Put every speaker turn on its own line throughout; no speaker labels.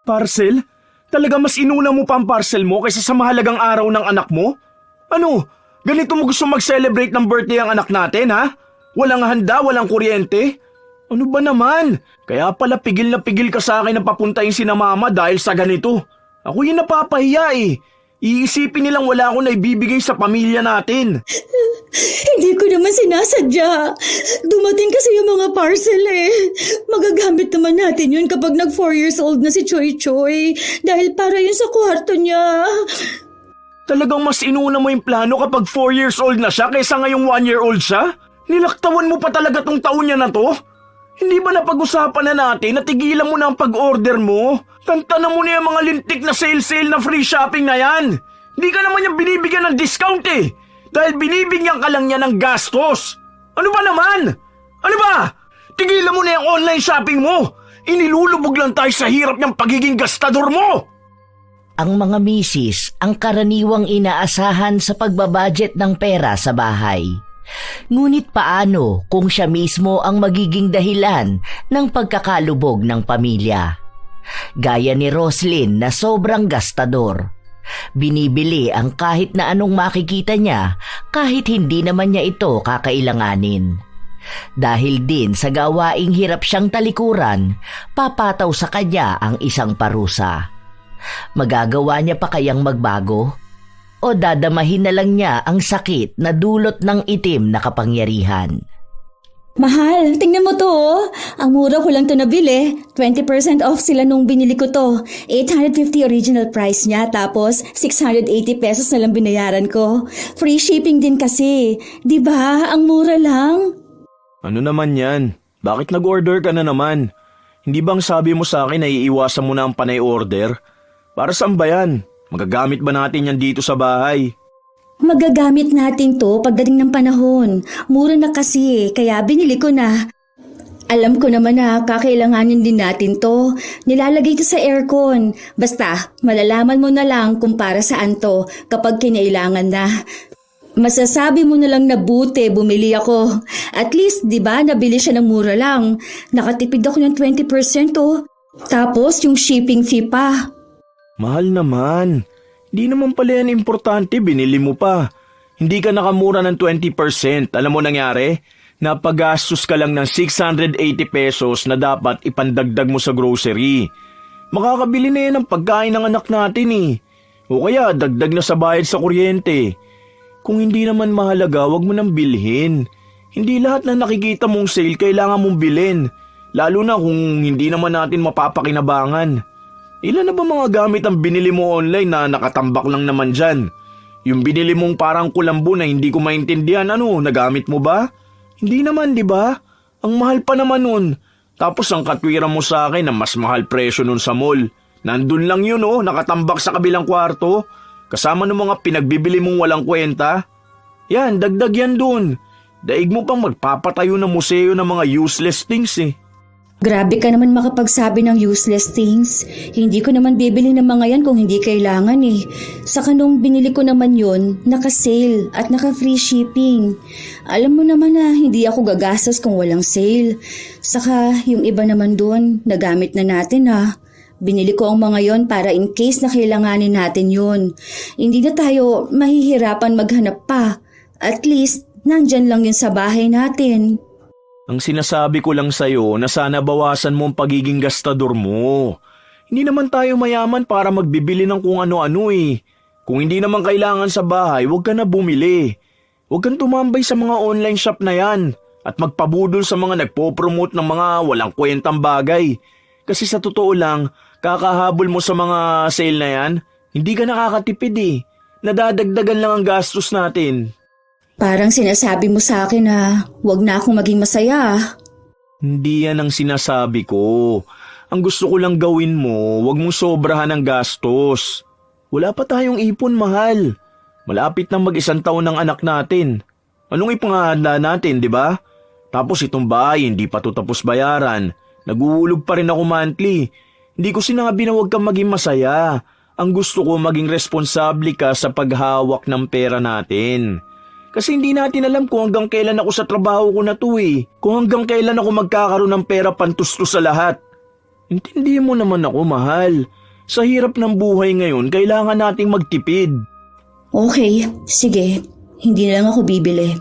Parcel? Talaga mas inuna mo pa ang parcel mo kaysa sa mahalagang araw ng anak mo? Ano? Ganito mo gusto mag-celebrate ng birthday ang anak natin, ha? Walang handa, walang kuryente? Ano ba naman? Kaya pala pigil na pigil ka sa akin na papuntahin si na mama dahil sa ganito. Ako yung napapahiya eh. Iisipin nilang wala akong naibibigay sa pamilya natin.
Hindi ko naman sinasadya. Dumating kasi yung mga parcel eh. Magagamit naman natin yun kapag nag 4 years old na si Choy Choy. Dahil para yun sa kwarto niya.
Talagang mas inuna mo yung plano kapag 4 years old na siya kaysa ngayong 1 year old siya? Nilaktawan mo pa talaga tong taon niya na to? Hindi ba napag-usapan na natin na tigilan mo na ang pag-order mo? Tantanan mo na yung mga lintik na sale na free shopping na yan. Hindi ka naman yung binibigyan ng discount eh. Dahil binibigyan ka lang niya ng gastos. Ano ba naman? Ano ba? Tigilan mo na yung online shopping mo. Inilulubog lang tayo sa hirap niyang pagiging gastador mo.
Ang mga misis ang karaniwang inaasahan sa pagbabudget ng pera sa bahay. Ngunit paano kung siya mismo ang magiging dahilan ng pagkakalubog ng pamilya? Gaya ni Roslyn na sobrang gastador. Binibili ang kahit na anong makikita niya kahit hindi naman niya ito kakailanganin. Dahil din sa gawaing hirap siyang talikuran, papataw sa kanya ang isang parusa. Magagawa niya pa kayang magbago? O dadamahin na lang niya ang sakit na dulot ng itim na kapangyarihan?
Mahal, tingnan mo to oh. Ang mura ko lang to nabili. 20% off sila nung binili ko to. 850 original price niya, tapos 680 pesos na lang binayaran ko. Free shipping din kasi. Diba? Ang mura lang.
Ano naman yan? Bakit nag-order ka na naman? Hindi bang sabi mo sa akin na iiwasan mo na ang panay order? Para saan ba yan? Magagamit ba natin yan dito sa bahay?
Magagamit natin to pagdating ng panahon. Mura na kasi, kaya binili ko na. Alam ko naman na kakailanganin din natin to. Nilalagay ko sa aircon. Basta, malalaman mo na lang kung para saan to kapag kinailangan na. Masasabi mo na lang na buti bumili ako. At least, di ba, nabili siya ng mura lang. Nakatipid ako ng 20% oh. Tapos yung shipping fee pa.
Mahal naman. Hindi naman pala yan importante, binili mo pa. Hindi ka nakamura ng 20%. Alam mo nangyari? Napagastos ka lang ng 680 pesos na dapat ipandagdag mo sa grocery. Makakabili na yan ng pagkain ng anak natin eh. O kaya dagdag na sa bayad sa kuryente. Kung hindi naman mahalaga, wag mo nang bilhin. Hindi lahat na nakikita mong sale kailangan mong bilhin. Lalo na kung hindi naman natin mapapakinabangan. Ilan na ba mga gamit ang binili mo online na nakatambak lang naman dyan? Yung binili mong parang kulambo na hindi ko maintindihan, nagamit mo ba? Hindi naman, di ba? Ang mahal pa naman nun. Tapos ang katwiran mo sa akin na mas mahal presyo nun sa mall. Nandun lang yun nakatambak sa kabilang kwarto. Kasama ng mga pinagbibili mong walang kwenta. Yan, dagdag yan dun. Daig mo pang magpapatayo ng museo ng mga useless things eh.
Grabe ka naman makapagsabi ng useless things. Hindi ko naman bibili ng mga yan kung hindi kailangan eh. Saka nung binili ko naman yun, naka-sale at naka-free shipping. Alam mo naman na hindi ako gagastos kung walang sale. Saka yung iba naman doon, nagamit na natin ha. Binili ko ang mga yon para in case na kailanganin natin yun. Hindi na tayo mahihirapan maghanap pa. At least, nandyan lang yun sa bahay natin.
Ang sinasabi ko lang sa'yo na sana bawasan mo ang pagiging gastador mo. Hindi naman tayo mayaman para magbibili ng kung ano-ano eh. Kung hindi naman kailangan sa bahay, huwag ka na bumili. Huwag kang tumambay sa mga online shop na yan at magpabudol sa mga nagpo-promote ng mga walang kwentang bagay. Kasi sa totoo lang, kakahabol mo sa mga sale na yan, hindi ka nakakatipid eh. Nadadagdagan lang ang gastos natin.
Parang sinasabi mo sa akin na huwag na akong maging masaya.
Hindi yan ang sinasabi ko. Ang gusto ko lang gawin mo, huwag mong sobrahan ng gastos. Wala pa tayong ipon, mahal. Malapit na mag-1 taon ng anak natin. Anong ipangahanda natin, di ba? Tapos itong bahay, hindi pa to tapos bayaran. Naguhulog pa rin ako monthly. Hindi ko sinabi na huwag kang maging masaya. Ang gusto ko maging responsable ka sa paghawak ng pera natin. Kasi hindi natin alam kung hanggang kailan ako sa trabaho ko na to eh. Kung hanggang kailan ako magkakaroon ng pera pantustos sa lahat. Intindi mo naman ako, mahal. Sa hirap ng buhay ngayon, kailangan nating magtipid.
Okay, sige. Hindi na lang ako bibili.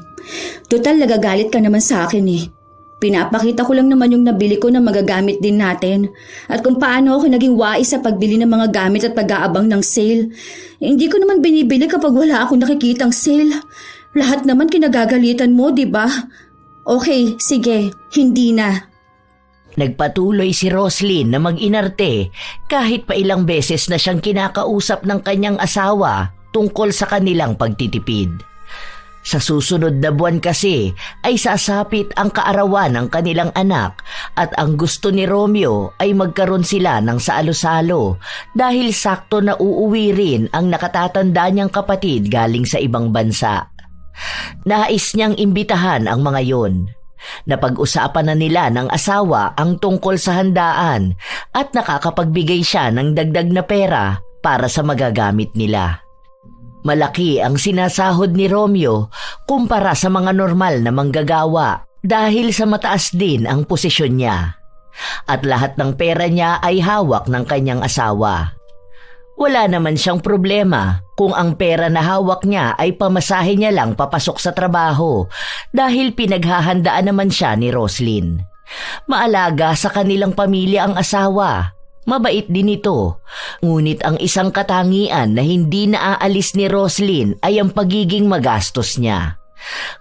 Total, nagagalit ka naman sa akin eh. Pinapakita ko lang naman yung nabili ko na magagamit din natin. At kung paano ako naging wais sa pagbili ng mga gamit at pag-aabang ng sale. Hindi ko naman binibili kapag wala akong nakikitang sale. Lahat naman kinagagalitan mo, di ba? Okay, sige. Hindi na.
Nagpatuloy si Roslyn na mag-inarte kahit pa ilang beses na siyang kinakausap ng kanyang asawa tungkol sa kanilang pagtitipid. Sa susunod na buwan kasi ay sasapit ang kaarawan ng kanilang anak at ang gusto ni Romeo ay magkaroon sila ng salo-salo dahil sakto na uuwi rin ang nakatatanda niyang kapatid galing sa ibang bansa. Nais niyang imbitahan ang mga yon. Napag-usapan na nila ng asawa ang tungkol sa handaan at nakakapagbigay siya ng dagdag na pera para sa magagamit nila. Malaki ang sinasahod ni Romeo kumpara sa mga normal na manggagawa dahil sa mataas din ang posisyon niya. At lahat ng pera niya ay hawak ng kanyang asawa. Wala naman siyang problema kung ang pera na hawak niya ay pamasahe niya lang papasok sa trabaho dahil pinaghahandaan naman siya ni Roslyn. Maalaga sa kanilang pamilya ang asawa. Mabait din ito. Ngunit ang isang katangian na hindi naaalis ni Roslyn ay ang pagiging magastos niya.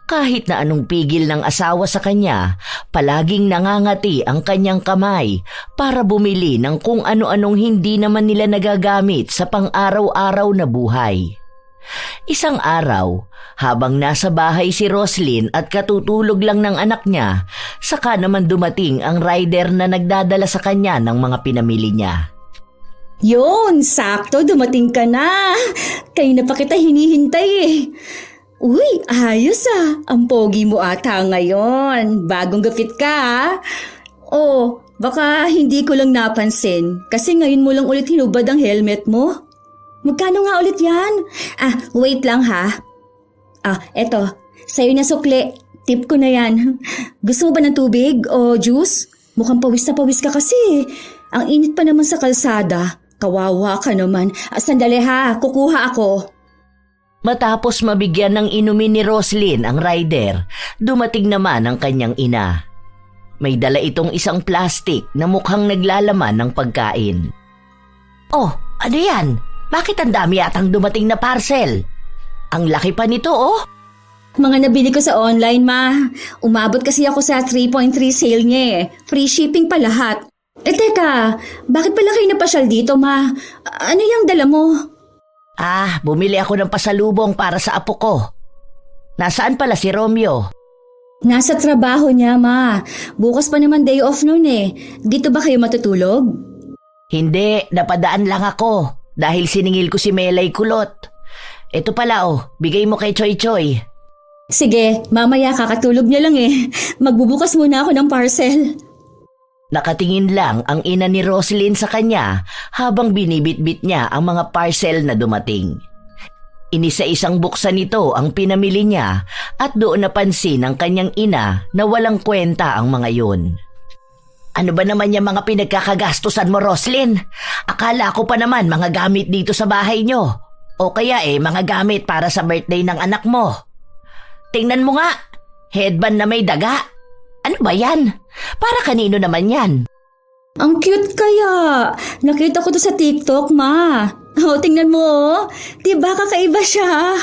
Kahit na anong pigil ng asawa sa kanya, palaging nangangati ang kanyang kamay para bumili ng kung ano-anong hindi naman nila nagagamit sa pang-araw-araw na buhay. Isang araw, habang nasa bahay si Roslyn at katutulog lang ng anak niya, saka naman dumating ang rider na nagdadala sa kanya ng mga pinamili niya.
Yun, sakto, dumating ka na. Kayo na pa kita hinihintay eh. Uy, ayos ah. Ang pogi mo ata ngayon. Bagong gapit ka ah. Oh, baka hindi ko lang napansin kasi ngayon mo lang ulit hinubad ang helmet mo. Magkano nga ulit yan? Wait lang ha. Eto. Sa'yo na sukli. Tip ko na yan. Gusto mo ba ng tubig o juice? Mukhang pawis na pawis ka kasi. Ang init pa naman sa kalsada. Kawawa ka naman. Sandali ha. Kukuha ako.
Matapos mabigyan ng inumin ni Roslyn ang rider, dumating naman ang kanyang ina. May dala itong isang plastic na mukhang naglalaman ng pagkain. Oh, ano yan? Bakit ang dami yatang dumating na parcel? Ang laki pa nito oh.
Mga nabili ko sa online ma. Umabot kasi ako sa 3.3 sale niya eh. Free shipping pa lahat. Teka, bakit pala kayo napasyal dito ma? Ano yung dala mo?
Bumili ako ng pasalubong para sa apo ko. Nasaan pala si Romeo?
Nasa trabaho niya, ma. Bukas pa naman day off noon eh. Dito ba kayo matutulog?
Hindi, napadaan lang ako dahil siningil ko si Melay Kulot. Ito pala bigay mo kay Choy Choy.
Sige, mamaya kakatulog niya lang eh. Magbubukas muna ako ng parcel.
Nakatingin lang ang ina ni Roslyn sa kanya habang binibitbit niya ang mga parcel na dumating. Inisa-isang buksan nito ang pinamili niya at doon napansin ng kanyang ina na walang kwenta ang mga yun. Ano ba naman yung mga pinagkakagastusan mo, Roslyn? Akala ko pa naman mga gamit dito sa bahay nyo. O kaya mga gamit para sa birthday ng anak mo. Tingnan mo nga, headband na may daga. Ano ba yan? Para kanino naman yan?
Ang cute kaya. Nakita ko to sa TikTok, ma. Tingnan mo. Diba kakaiba siya?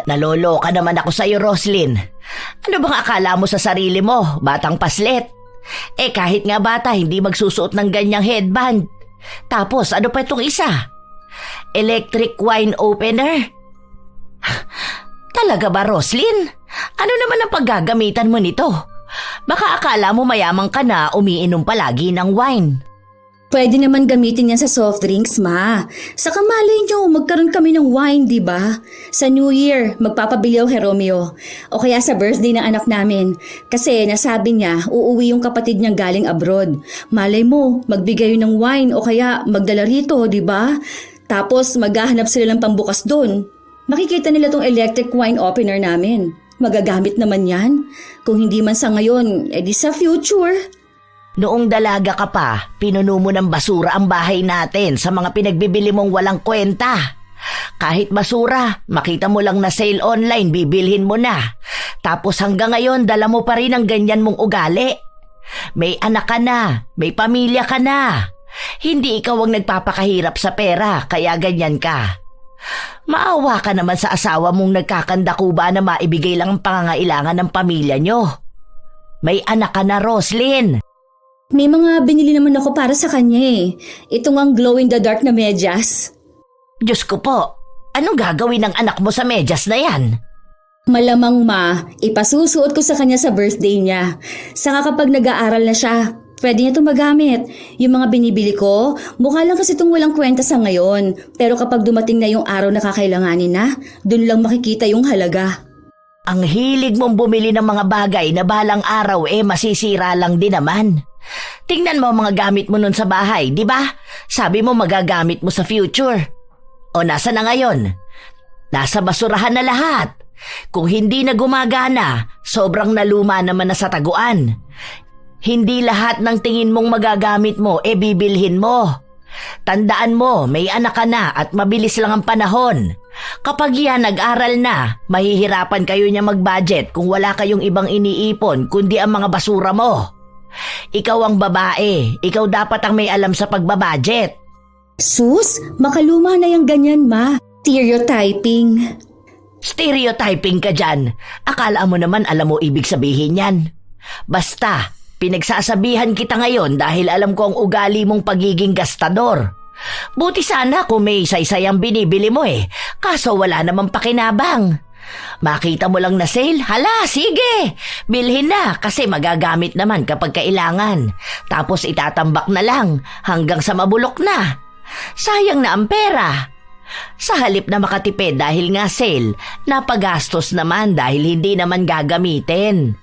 Naloloka naman ako sa'yo, Roslyn. Ano bang akala mo sa sarili mo, batang paslet? Kahit nga bata, hindi magsusuot ng ganyang headband. Tapos, ano pa itong isa? Electric wine opener? Talaga ba, Roslyn? Ano naman ang paggagamitan mo nito? Baka akala mo mayaman ka na umiinom palagi ng wine.
Pwede naman gamitin yan sa soft drinks, ma. Saka malay nyo, magkaroon kami ng wine, di ba? Sa New Year, magpapabili ako kay Romeo. O kaya sa birthday ng anak namin. Kasi nasabi niya, uuwi yung kapatid niyang galing abroad. Malay mo, magbigay yun ng wine o kaya magdala rito, di ba? Tapos maghahanap sila ng pambukas doon. Makikita nila tong electric wine opener namin. Magagamit naman yan. Kung hindi man sa ngayon, edi sa future.
Noong dalaga ka pa, pinuno mo ng basura ang bahay natin sa mga pinagbibili mong walang kwenta. Kahit basura, makita mo lang na sale online, bibilhin mo na. Tapos hanggang ngayon, dala mo pa rin ang ganyan mong ugali. May anak ka na, may pamilya ka na. Hindi ikaw ang nagpapakahirap sa pera, kaya ganyan ka. Maawa ka naman sa asawa mong nagkakandakuba na maibigay lang ang pangangailangan ng pamilya nyo. May anak ka na, Roslyn.
May mga binili naman ako para sa kanya eh. Ito ngang glow in the dark na medyas.
Diyos ko po, anong gagawin ng anak mo sa medyas na yan?
Malamang ipasusuot ko sa kanya sa birthday niya. Saka kapag nag-aaral na siya, pwede niya itong magamit. Yung mga binibili ko, mukha lang kasi itong walang kwenta sa ngayon. Pero kapag dumating na yung araw na kakailanganin na, dun lang makikita yung halaga.
Ang hilig mong bumili ng mga bagay na balang araw masisira lang din naman. Tingnan mo ang mga gamit mo nun sa bahay, di ba? Sabi mo magagamit mo sa future. O nasa na ngayon? Nasa basurahan na lahat. Kung hindi na gumagana, sobrang naluma naman na sa taguan. Hindi lahat ng tingin mong magagamit mo bibilhin mo. Tandaan mo, may anak ka na at mabilis lang ang panahon. Kapag yan nag-aral na, mahihirapan kayo niya mag-budget kung wala kayong ibang iniipon kundi ang mga basura mo. Ikaw ang babae, ikaw dapat ang may alam sa pagbabudget.
Sus, makaluma na yung ganyan, Ma. Stereotyping.
Stereotyping ka dyan. Akala mo naman alam mo ibig sabihin yan. Basta, pinagsasabihan kita ngayon dahil alam ko ang ugali mong pagiging gastador. Buti sana kung may isaysay ang binibili mo kaso wala namang pakinabang. Makita mo lang na sale, hala, sige, bilhin na kasi magagamit naman kapag kailangan. Tapos itatambak na lang hanggang sa mabulok na. Sayang na ang pera. Sa halip na makatipid dahil nga sale, napagastos naman dahil hindi naman gagamitin.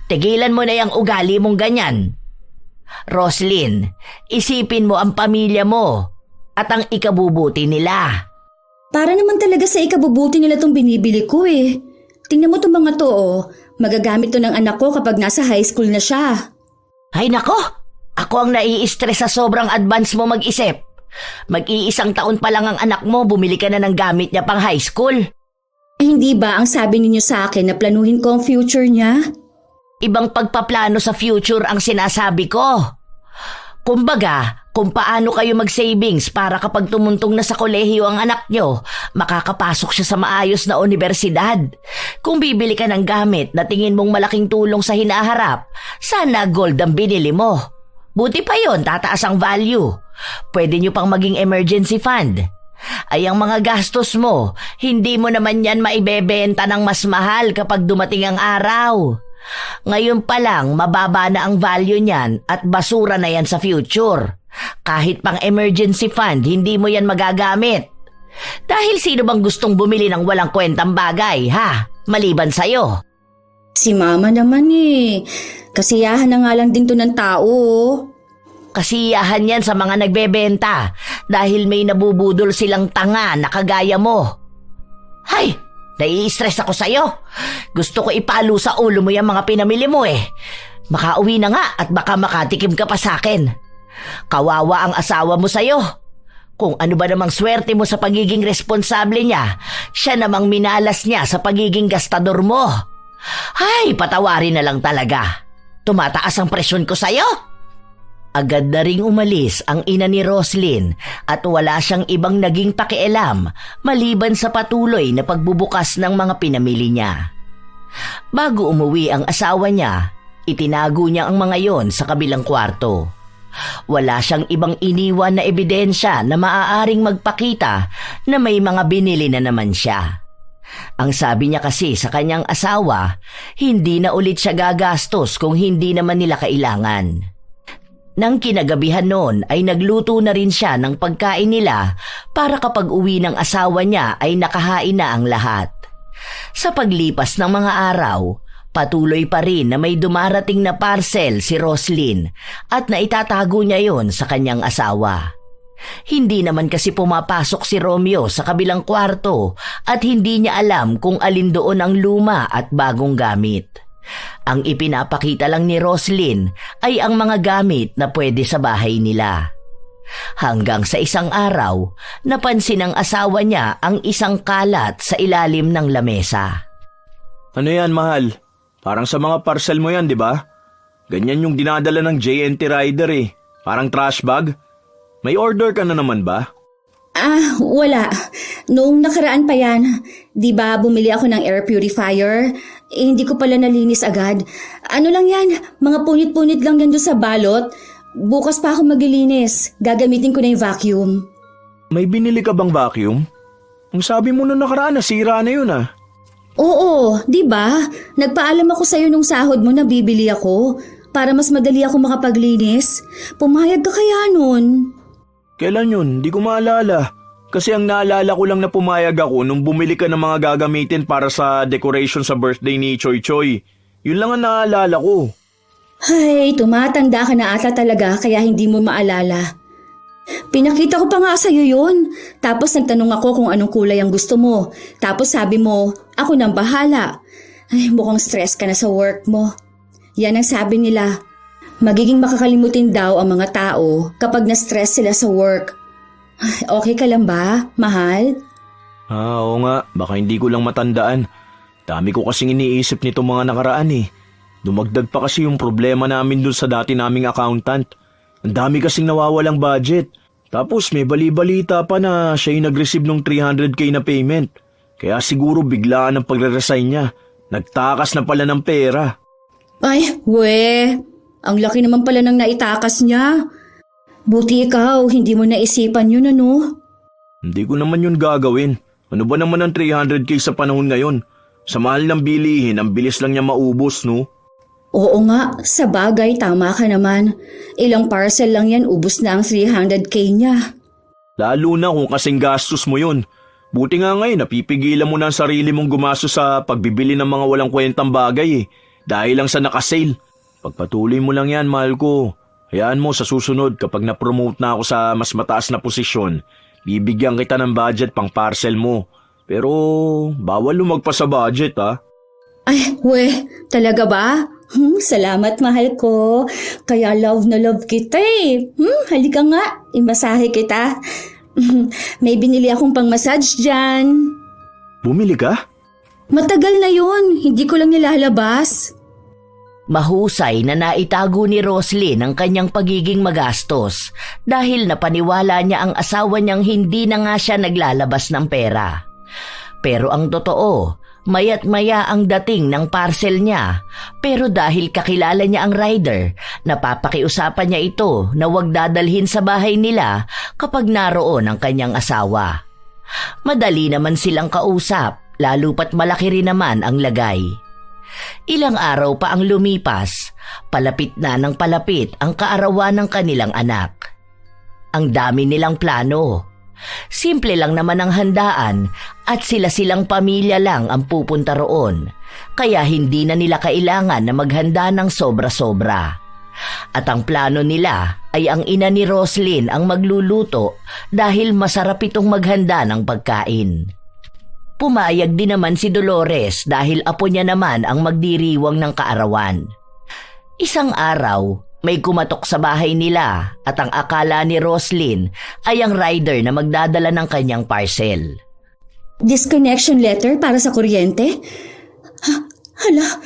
Tigilan mo na yung ugali mong ganyan. Roslyn, isipin mo ang pamilya mo at ang ikabubuti nila.
Para naman talaga sa ikabubuti nila tong binibili ko Tingnan mo tong mga to Magagamit to ng anak ko kapag nasa high school na siya.
Ay nako, ako ang nai-stress sa sobrang advance mo mag-isip. Mag-iisang taon pa lang ang anak mo, bumili ka na ng gamit niya pang high school.
Hindi ba ang sabi ninyo sa akin na planuhin ko ang future niya?
Ibang pagpaplano sa future ang sinasabi ko. Kumbaga, kung paano kayo mag-savings para kapag tumuntong na sa kolehiyo ang anak nyo, makakapasok siya sa maayos na universidad. Kung bibili ka ng gamit na tingin mong malaking tulong sa hinaharap, sana gold ang binili mo. Buti pa yon, tataas ang value. Pwede nyo pang maging emergency fund. Ay ang mga gastos mo, hindi mo naman yan maibebenta ng mas mahal kapag dumating ang araw. Ngayon pa lang, mababa na ang value niyan at basura na yan sa future. Kahit pang emergency fund, hindi mo yan magagamit. Dahil sino bang gustong bumili ng walang kwentang bagay, ha? Maliban sa'yo.
Si Mama naman Kasiyahan na nga lang din to ng tao.
Kasiyahan yan sa mga nagbebenta dahil may nabubudol silang tanga na kagaya mo. Hay! Nai-stress ako sa'yo. Gusto ko ipalo sa ulo mo yung mga pinamili mo Makauwi na nga at baka makatikim ka pa sa'kin. Kawawa ang asawa mo sa'yo. Kung ano ba namang swerte mo sa pagiging responsable niya, siya namang minalas niya sa pagiging gastador mo. Hay, patawarin na lang talaga. Tumataas ang presyon ko sa'yo. Agad na ring umalis ang ina ni Roslyn at wala siyang ibang naging pakialam maliban sa patuloy na pagbubukas ng mga pinamili niya. Bago umuwi ang asawa niya, itinago niya ang mga yon sa kabilang kwarto. Wala siyang ibang iniwan na ebidensya na maaaring magpakita na may mga binili na naman siya. Ang sabi niya kasi sa kanyang asawa, hindi na ulit siya gagastos kung hindi naman nila kailangan. Nang kinagabihan noon ay nagluto na rin siya ng pagkain nila para kapag uwi ng asawa niya ay nakahain na ang lahat. Sa paglipas ng mga araw, patuloy pa rin na may dumarating na parcel si Roslyn at naitatago niya yon sa kanyang asawa. Hindi naman kasi pumapasok si Romeo sa kabilang kwarto at hindi niya alam kung alin doon ang luma at bagong gamit. Ang ipinapakita lang ni Roslyn ay ang mga gamit na pwede sa bahay nila. Hanggang sa isang araw, napansin ng asawa niya ang isang kalat sa ilalim ng lamesa.
Ano yan, mahal? Parang sa mga parcel mo yan, di ba? Ganyan yung dinadala ng JNT Rider eh. Parang trash bag. May order ka na naman ba?
Wala. Noong nakaraan pa yan. Di ba bumili ako ng air purifier? Hindi ko pala nalinis agad. Ano lang yan? Mga punit-punit lang yan doon sa balot. Bukas pa ako maglilinis. Gagamitin ko na yung vacuum.
May binili ka bang vacuum? Ang sabi mo nung nakaraan, nasira na yun ah.
Oo, di ba? Nagpaalam ako sa'yo nung sahod mo na bibili ako para mas madali ako makapaglinis. Pumayag ka kaya nun?
Kailan yun? Di ko maalala. Kasi ang naalala ko lang na pumayag ako nung bumili ka ng mga gagamitin para sa decoration sa birthday ni Choy Choy. Yun lang ang naalala ko.
Ay, tumatanda ka na ata talaga kaya hindi mo maalala. Pinakita ko pa nga sa'yo yun. Tapos nagtanong ako kung anong kulay ang gusto mo. Tapos sabi mo, ako nang bahala. Ay, mukhang stress ka na sa work mo. Yan ang sabi nila. Magiging makakalimutin daw ang mga tao kapag na-stress sila sa work. Ay, okay ka lang ba, mahal?
Oo nga. Baka hindi ko lang matandaan. Dami ko kasing iniisip nito mga nakaraan eh. Dumagdag pa kasi yung problema namin dun sa dati naming accountant. Ang dami kasing nawawalang budget. Tapos may bali-balita pa na siya yung nag-receive ng 300k na payment. Kaya siguro biglaan ang pagre-resign niya. Nagtakas na pala ng pera.
Ay, ang laki naman pala ng naitakas niya. Buti ikaw, hindi mo naisipan yun ano?
Hindi ko naman yun gagawin. Ano ba naman ang 300k sa panahon ngayon? Sa mahal ng bilihin, ang bilis lang niya maubos, no?
Oo nga, sa bagay tama ka naman. Ilang parcel lang yan, ubos na ang 300k niya.
Lalo na kung kasing gastos mo yun. Buti nga ngayon, napipigilan mo na ang sarili mong gumastos sa pagbibili ng mga walang kwentang bagay eh. Dahil lang sa nakasale. Pagpatuloy mo lang yan, mahal ko. Hayaan mo sa susunod kapag na-promote na ako sa mas mataas na posisyon, bibigyan kita ng budget pang parcel mo. Pero bawal lumagpas sa budget ha.
Ay, talaga ba? Salamat mahal ko. Kaya love na love kita eh. Halika nga, imasahe kita. May binili akong pang-massage dyan.
Bumili ka?
Matagal na yun, hindi ko lang nilalabas.
Mahusay na naitago ni Roslyn ang kanyang pagiging magastos dahil napaniwala niya ang asawa niyang hindi na nga siya naglalabas ng pera. Pero ang totoo, maya't maya ang dating ng parcel niya, pero dahil kakilala niya ang rider, napapakiusapan niya ito na huwag dadalhin sa bahay nila kapag naroon ang kanyang asawa. Madali naman silang kausap, lalo pat malaki rin naman ang lagay. Ilang araw pa ang lumipas, palapit na ng palapit ang kaarawan ng kanilang anak. Ang dami nilang plano. Simple lang naman ang handaan at sila-silang pamilya lang ang pupunta roon, kaya hindi na nila kailangan na maghanda ng sobra-sobra. At ang plano nila ay ang ina ni Roslyn ang magluluto dahil masarap itong maghanda ng pagkain. Pumayag din naman si Dolores dahil apo niya naman ang magdiriwang ng kaarawan. Isang araw, may kumatok sa bahay nila at ang akala ni Roslyn ay ang rider na magdadala ng kanyang parcel.
Disconnection letter para sa kuryente? Hala,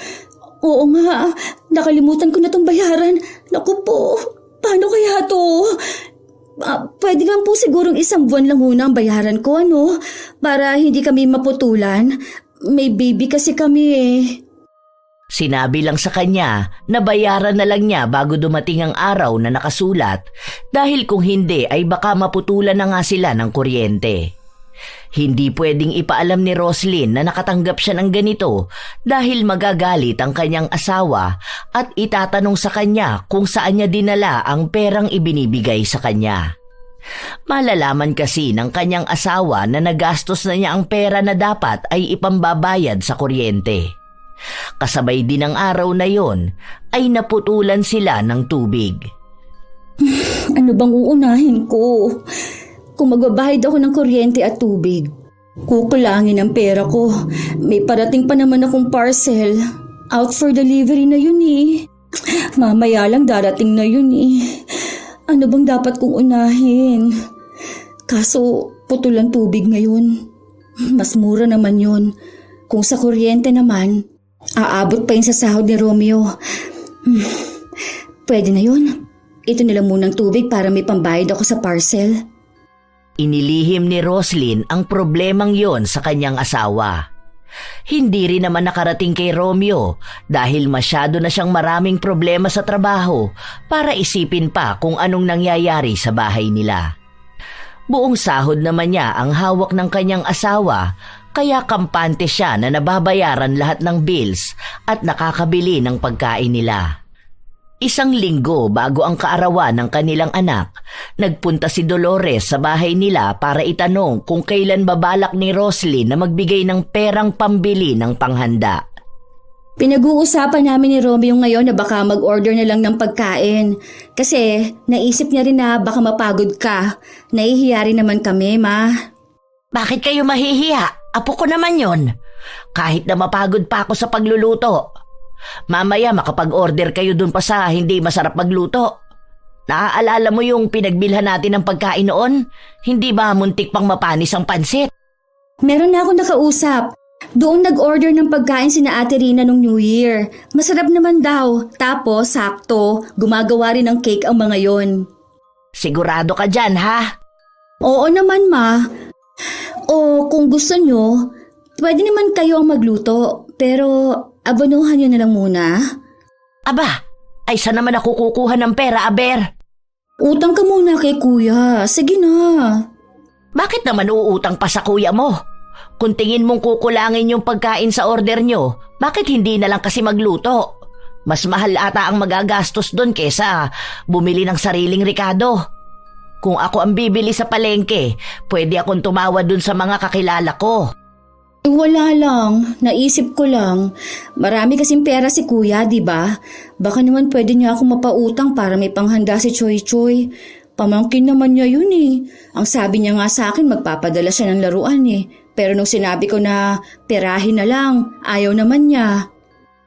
oo nga, nakalimutan ko na itong bayaran. Naku po, paano kaya to? Pwede lang po sigurong isang buwan lang muna ang bayaran ko, ano? Para hindi kami maputulan. May baby kasi kami eh.
Sinabi lang sa kanya na bayaran na lang niya bago dumating ang araw na nakasulat dahil kung hindi ay baka maputulan na nga sila ng kuryente. Hindi pwedeng ipaalam ni Roslyn na nakatanggap siya ng ganito dahil magagalit ang kanyang asawa at itatanong sa kanya kung saan niya dinala ang perang ibinibigay sa kanya. Malalaman kasi ng kanyang asawa na nagastos na niya ang pera na dapat ay ipambabayad sa kuryente. Kasabay din ng araw na yon ay naputulan sila ng tubig.
Ano bang uunahin ko? Kung magbabayad ako ng kuryente at tubig, kukulangin ang pera ko. May parating pa naman akong parcel. out for delivery na yun eh. Mamaya lang darating na yun eh. Ano bang dapat kong unahin? Kaso putulan tubig ngayon. Mas mura naman yun. Kung sa kuryente naman, aabot pa yun sa sahod ni Romeo. Pwede na yun. Ito na lang munang tubig para may pambayad ako sa parcel.
Inilihim ni Roslyn ang problemang yon sa kanyang asawa. Hindi rin naman nakarating kay Romeo dahil masyado na siyang maraming problema sa trabaho para isipin pa kung anong nangyayari sa bahay nila. Buong sahod naman niya ang hawak ng kanyang asawa kaya kampante siya na nababayaran lahat ng bills at nakakabili ng pagkain nila. Isang linggo bago ang kaarawan ng kanilang anak, nagpunta si Dolores sa bahay nila para itanong kung kailan babalak ni Roslyn na magbigay ng perang pambili ng panghanda.
Pinag-uusapan namin ni Romeo ngayon na baka mag-order na lang ng pagkain. Kasi naisip niya rin na baka mapagod ka. Nahihiya rin naman kami, ma.
Bakit kayo mahihiya? Apo ko naman yon. Kahit na mapagod pa ako sa pagluluto. Mamaya makapag-order kayo dun pa sa hindi masarap magluto. Naaalala mo yung pinagbilhan natin ng pagkain noon? Hindi ba muntik pang mapanis ang pansit?
Meron na akong nakausap. Doon nag-order ng pagkain sina Ate Rina nung New Year. Masarap naman daw. Tapos, sakto, gumagawa rin ng cake ang mga yon.
Sigurado ka dyan, ha?
Oo naman, ma. O kung gusto nyo, pwede naman kayo ang magluto. Pero abonuhan nyo na lang muna.
Aba, ay saan naman ako kukuha ng pera, Aber?
Utang ka muna kay kuya. Sige na.
Bakit naman uutang pa sa kuya mo? Kung tingin mong kukulangin yung pagkain sa order nyo, bakit hindi na lang kasi magluto? Mas mahal ata ang magagastos doon kesa bumili ng sariling Ricardo. Kung ako ang bibili sa palengke, pwede akong tumawad doon sa mga kakilala ko.
Wala lang. Naisip ko lang. Marami kasing pera si kuya, di ba? Baka naman pwede niya ako mapautang para may panghanda si Choy Choy. Pamangkin naman niya yun eh. Ang sabi niya nga sa akin magpapadala siya ng laruan eh. Pero nung sinabi ko na perahin na lang, ayaw naman niya.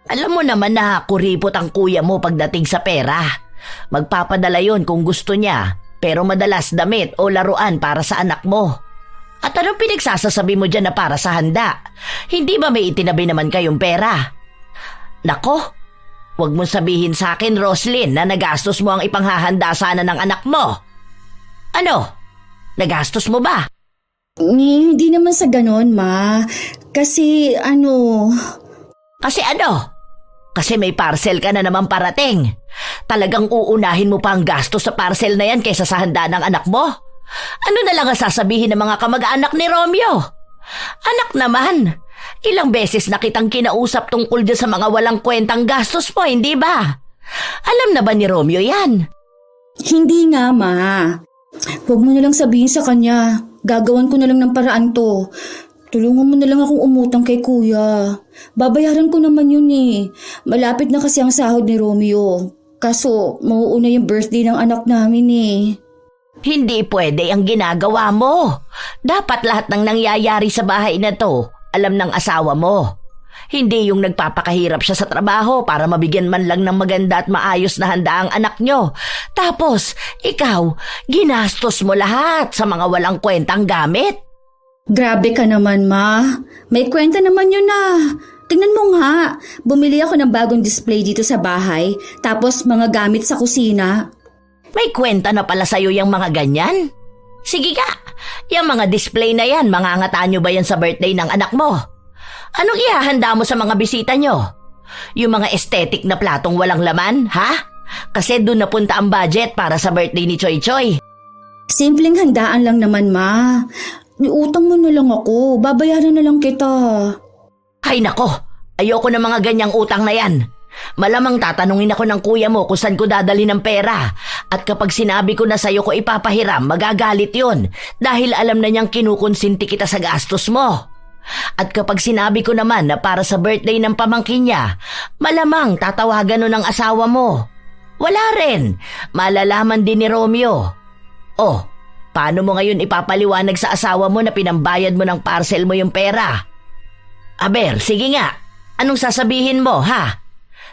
Alam mo naman na kuripot ang kuya mo pagdating sa pera. Magpapadala yon kung gusto niya, pero madalas damit o laruan para sa anak mo. At anong pinagsasasabi mo dyan na para sa handa? Hindi ba may itinabi naman kayong pera? Nako, huwag mong sabihin sa akin, Roslyn, na nagastos mo ang ipanghahanda sana ng anak mo. Ano? Nagastos mo ba?
Hindi naman sa ganon, ma. Kasi
Kasi ano? Kasi may parcel ka na naman parating. Talagang uunahin mo pa ang gastos sa parcel na yan kaysa sa handa ng anak mo? Ano na lang ang sasabihin ng mga kamag-anak ni Romeo? Anak naman, ilang beses na kitang kinausap tungkol dyan sa mga walang kwentang gastos mo, hindi ba? Alam na ba ni Romeo yan?
Hindi nga, ma. Huwag mo na lang sabihin sa kanya. Gagawan ko na lang ng paraan to. Tulungan mo na lang akong umutang kay kuya. Babayaran ko naman yun eh. Malapit na kasi ang sahod ni Romeo. Kaso, mauuna yung birthday ng anak namin eh.
Hindi pwede ang ginagawa mo. Dapat lahat ng nangyayari sa bahay na to, alam ng asawa mo. Hindi yung nagpapakahirap siya sa trabaho para mabigyan man lang ng maganda at maayos na handa ang anak nyo. Tapos, ikaw, ginastos mo lahat sa mga walang kwentang gamit.
Grabe ka naman, ma. May kwenta naman yun ah. Tingnan mo nga, bumili ako ng bagong display dito sa bahay, tapos mga gamit sa kusina.
May kwenta na pala sa'yo yung mga ganyan? Sige ka, yung mga display na yan, mangangata nyo ba yan sa birthday ng anak mo? Anong ihahanda mo sa mga bisita nyo? Yung mga aesthetic na platong walang laman, ha? Kasi doon napunta ang budget para sa birthday ni Choy Choy.
Simpleng handaan lang naman, ma. Iutang mo na lang ako, babayaran na lang kita.
Ay nako, ayoko ng mga ganyang utang na yan. Malamang tatanungin ako ng kuya mo kung saan ko dadali ng pera. At kapag sinabi ko na sa'yo ko ipapahiram, magagalit yun. Dahil alam na niyang kinukonsinti kita sa gastos mo. At kapag sinabi ko naman na para sa birthday ng pamangkin niya, malamang tatawagan nun ng asawa mo. Wala rin. Malalaman din ni Romeo. Oh, paano mo ngayon ipapaliwanag sa asawa mo na pinambayad mo ng parcel mo yung pera? Aber, sige nga. Anong sasabihin mo, ha?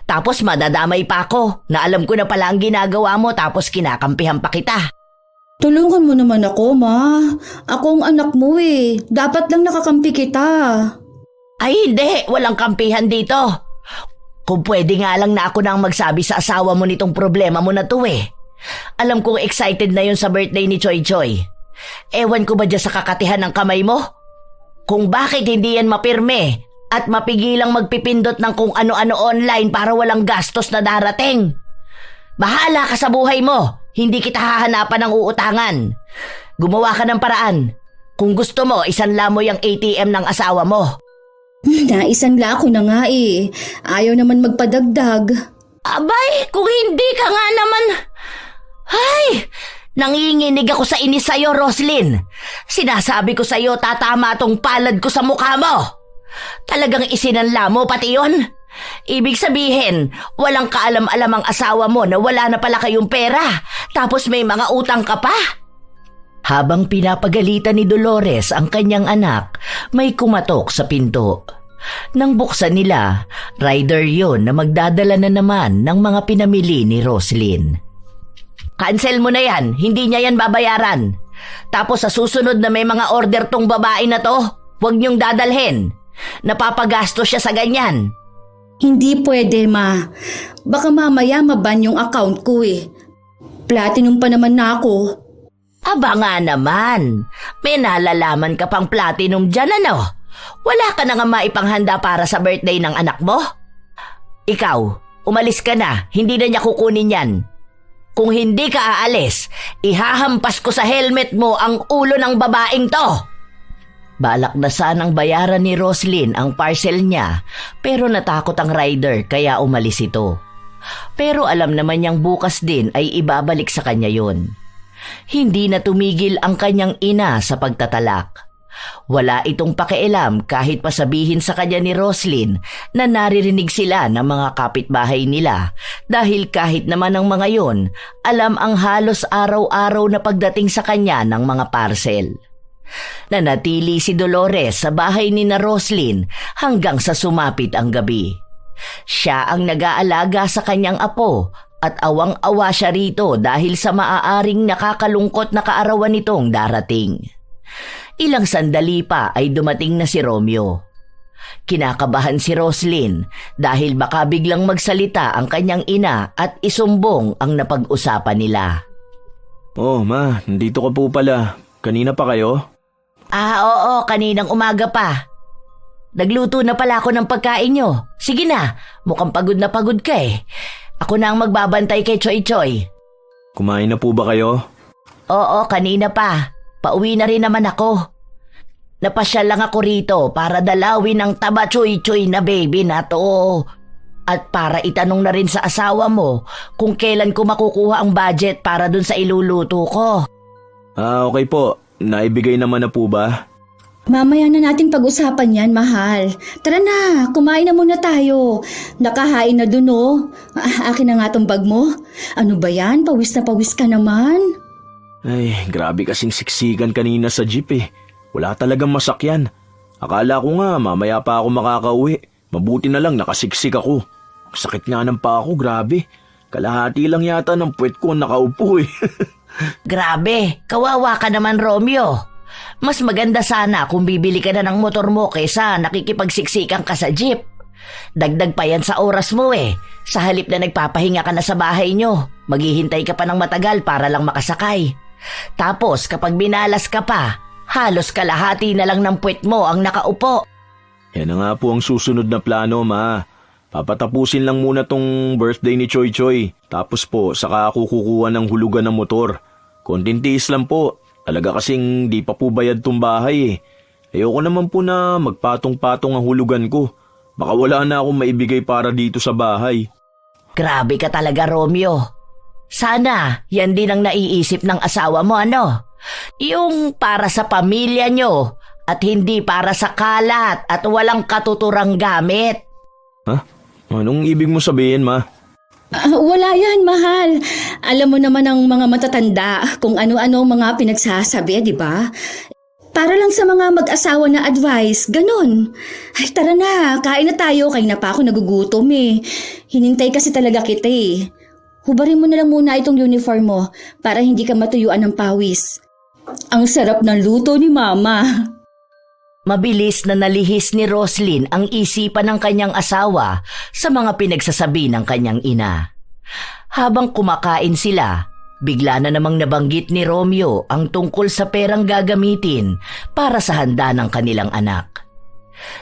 Tapos madadamay pa ako na alam ko na pala ang ginagawa mo tapos kinakampihan pa kita.
Tulungan mo naman ako, ma. Ako ang anak mo eh. Dapat lang nakakampi kita.
Ay hindi, walang kampihan dito. Kung pwede nga lang na ako nang magsabi sa asawa mo nitong problema mo na to eh. Alam kong excited na yun sa birthday ni Choy Choy. Ewan ko ba dyan sa kakatihan ng kamay mo? Kung bakit hindi yan mapirme at mapigilang magpipindot ng kung ano-ano online para walang gastos na darating. Bahala ka sa buhay mo. Hindi kita hahanapan ng uutangan. Gumawa ka ng paraan. Kung gusto mo, isanla mo yung ATM ng asawa mo.
Naisanla ko na nga eh. Ayaw naman magpadagdag.
Abay, kung hindi ka nga naman... Ay, nanginginig ako sa inis sa'yo, Roslyn. Sinasabi ko sa'yo, tatama tong palad ko sa mukha mo. Talagang isinanla mo pati yun? Ibig sabihin, walang kaalam-alam ang asawa mo na wala na pala kayong pera, tapos may mga utang ka pa? Habang pinapagalitan ni Dolores ang kanyang anak, may kumatok sa pinto. Nang buksan nila, rider yon na magdadala na naman ng mga pinamili ni Roslyn. Cancel mo na yan, hindi niya yan babayaran. Tapos sa susunod na may mga order tong babae na to, huwag niyong dadalhin. Napapagastos siya sa ganyan.
Hindi pwede, ma. Baka mamaya maban yung account ko eh. Platinum pa naman na ako.
Aba nga naman, may nalalaman ka pang platinum dyan ano? Wala ka na nga maipanghanda para sa birthday ng anak mo? Ikaw, umalis ka na, hindi na niya kukunin yan. Kung hindi ka aalis, ihahampas ko sa helmet mo ang ulo ng babaeng to. Balak na sanang bayaran ni Roslyn ang parcel niya pero natakot ang rider kaya umalis ito. Pero alam naman niyang bukas din ay ibabalik sa kanya yon. Hindi na tumigil ang kanyang ina sa pagtatalak. Wala itong pakialam kahit pasabihin sa kanya ni Roslyn na naririnig sila ng mga kapitbahay nila dahil kahit naman ang mga yon, alam ang halos araw-araw na pagdating sa kanya ng mga parcel. Nanatili si Dolores sa bahay ni na Roslyn hanggang sa sumapit ang gabi. Siya ang nag-aalaga sa kanyang apo at awang-awa siya rito dahil sa maaaring nakakalungkot na kaarawan nitong darating. Ilang sandali pa ay dumating na si Romeo. Kinakabahan si Roslyn dahil baka biglang magsalita ang kanyang ina at isumbong ang napag-usapan nila.
Oh, ma, nandito ka po pala. Kanina pa kayo?
Oo, kaninang umaga pa. Nagluto na pala ako ng pagkain nyo. Sige na, mukhang pagod na pagod ka eh. Ako na ang magbabantay kay Choy Choy.
Kumain na po ba kayo?
Oo, kanina pa. Pauwi na rin naman ako. Napasyal lang ako rito para dalawin ang taba Choy Choy na baby na to. At para itanong na rin sa asawa mo kung kailan ko makukuha ang budget para dun sa iluluto ko.
Okay po. Naibigay naman na po ba?
Mamaya na natin pag-usapan yan, mahal. Tara na, kumain na muna tayo. Nakahain na dun oh. Akin na nga tong bag mo. Ano ba yan? Pawis na pawis ka naman.
Ay, grabe kasing siksikan kanina sa jeep eh. Wala talagang masakyan. Akala ko nga mamaya pa ako makakauwi. Mabuti na lang nakasiksik ako. Sakit nga ng paa ko, grabe. Kalahati lang yata ng puwet ko nakaupo eh.
Grabe, kawawa ka naman Romeo. Mas maganda sana kung bibili ka na ng motor mo kaysa nakikipagsiksikan ka sa jeep. Dagdag pa yan sa oras mo eh. Sa halip na nagpapahinga ka na sa bahay nyo, maghihintay ka pa ng matagal para lang makasakay. Tapos kapag binalas ka pa, halos kalahati na lang ng puwet mo ang nakaupo.
Yan na nga po ang susunod na plano, ma. Papatapusin lang muna tong birthday ni Choy Choy. Tapos po, saka ako kukuha ng hulugan ng motor. Konting tiis lang po. Talaga kasing di pa po bayad tong bahay eh. Ayoko naman po na magpatong-patong ang hulugan ko. Baka wala na akong maibigay para dito sa bahay.
Grabe ka talaga Romeo. Sana yan din ang naiisip ng asawa mo ano? Yung para sa pamilya nyo at hindi para sa kalat at walang katuturang gamit.
Ha? Anong ibig mo sabihin, ma?
Wala yan, mahal. Alam mo naman ang mga matatanda kung ano-ano mga pinagsasabi, di ba? Para lang sa mga mag-asawa na advice, ganun. Ay, tara na, kain na tayo. Kain na pa ako, nagugutom eh. Hinintay kasi talaga kita eh. Hubarin mo na lang muna itong uniform mo para hindi ka matuyuan ng pawis. Ang sarap ng luto ni Mama.
Mabilis na nalihis ni Roslyn ang isipan ng kanyang asawa sa mga pinagsasabi ng kanyang ina. Habang kumakain sila, bigla na namang nabanggit ni Romeo ang tungkol sa perang gagamitin para sa handa ng kanilang anak.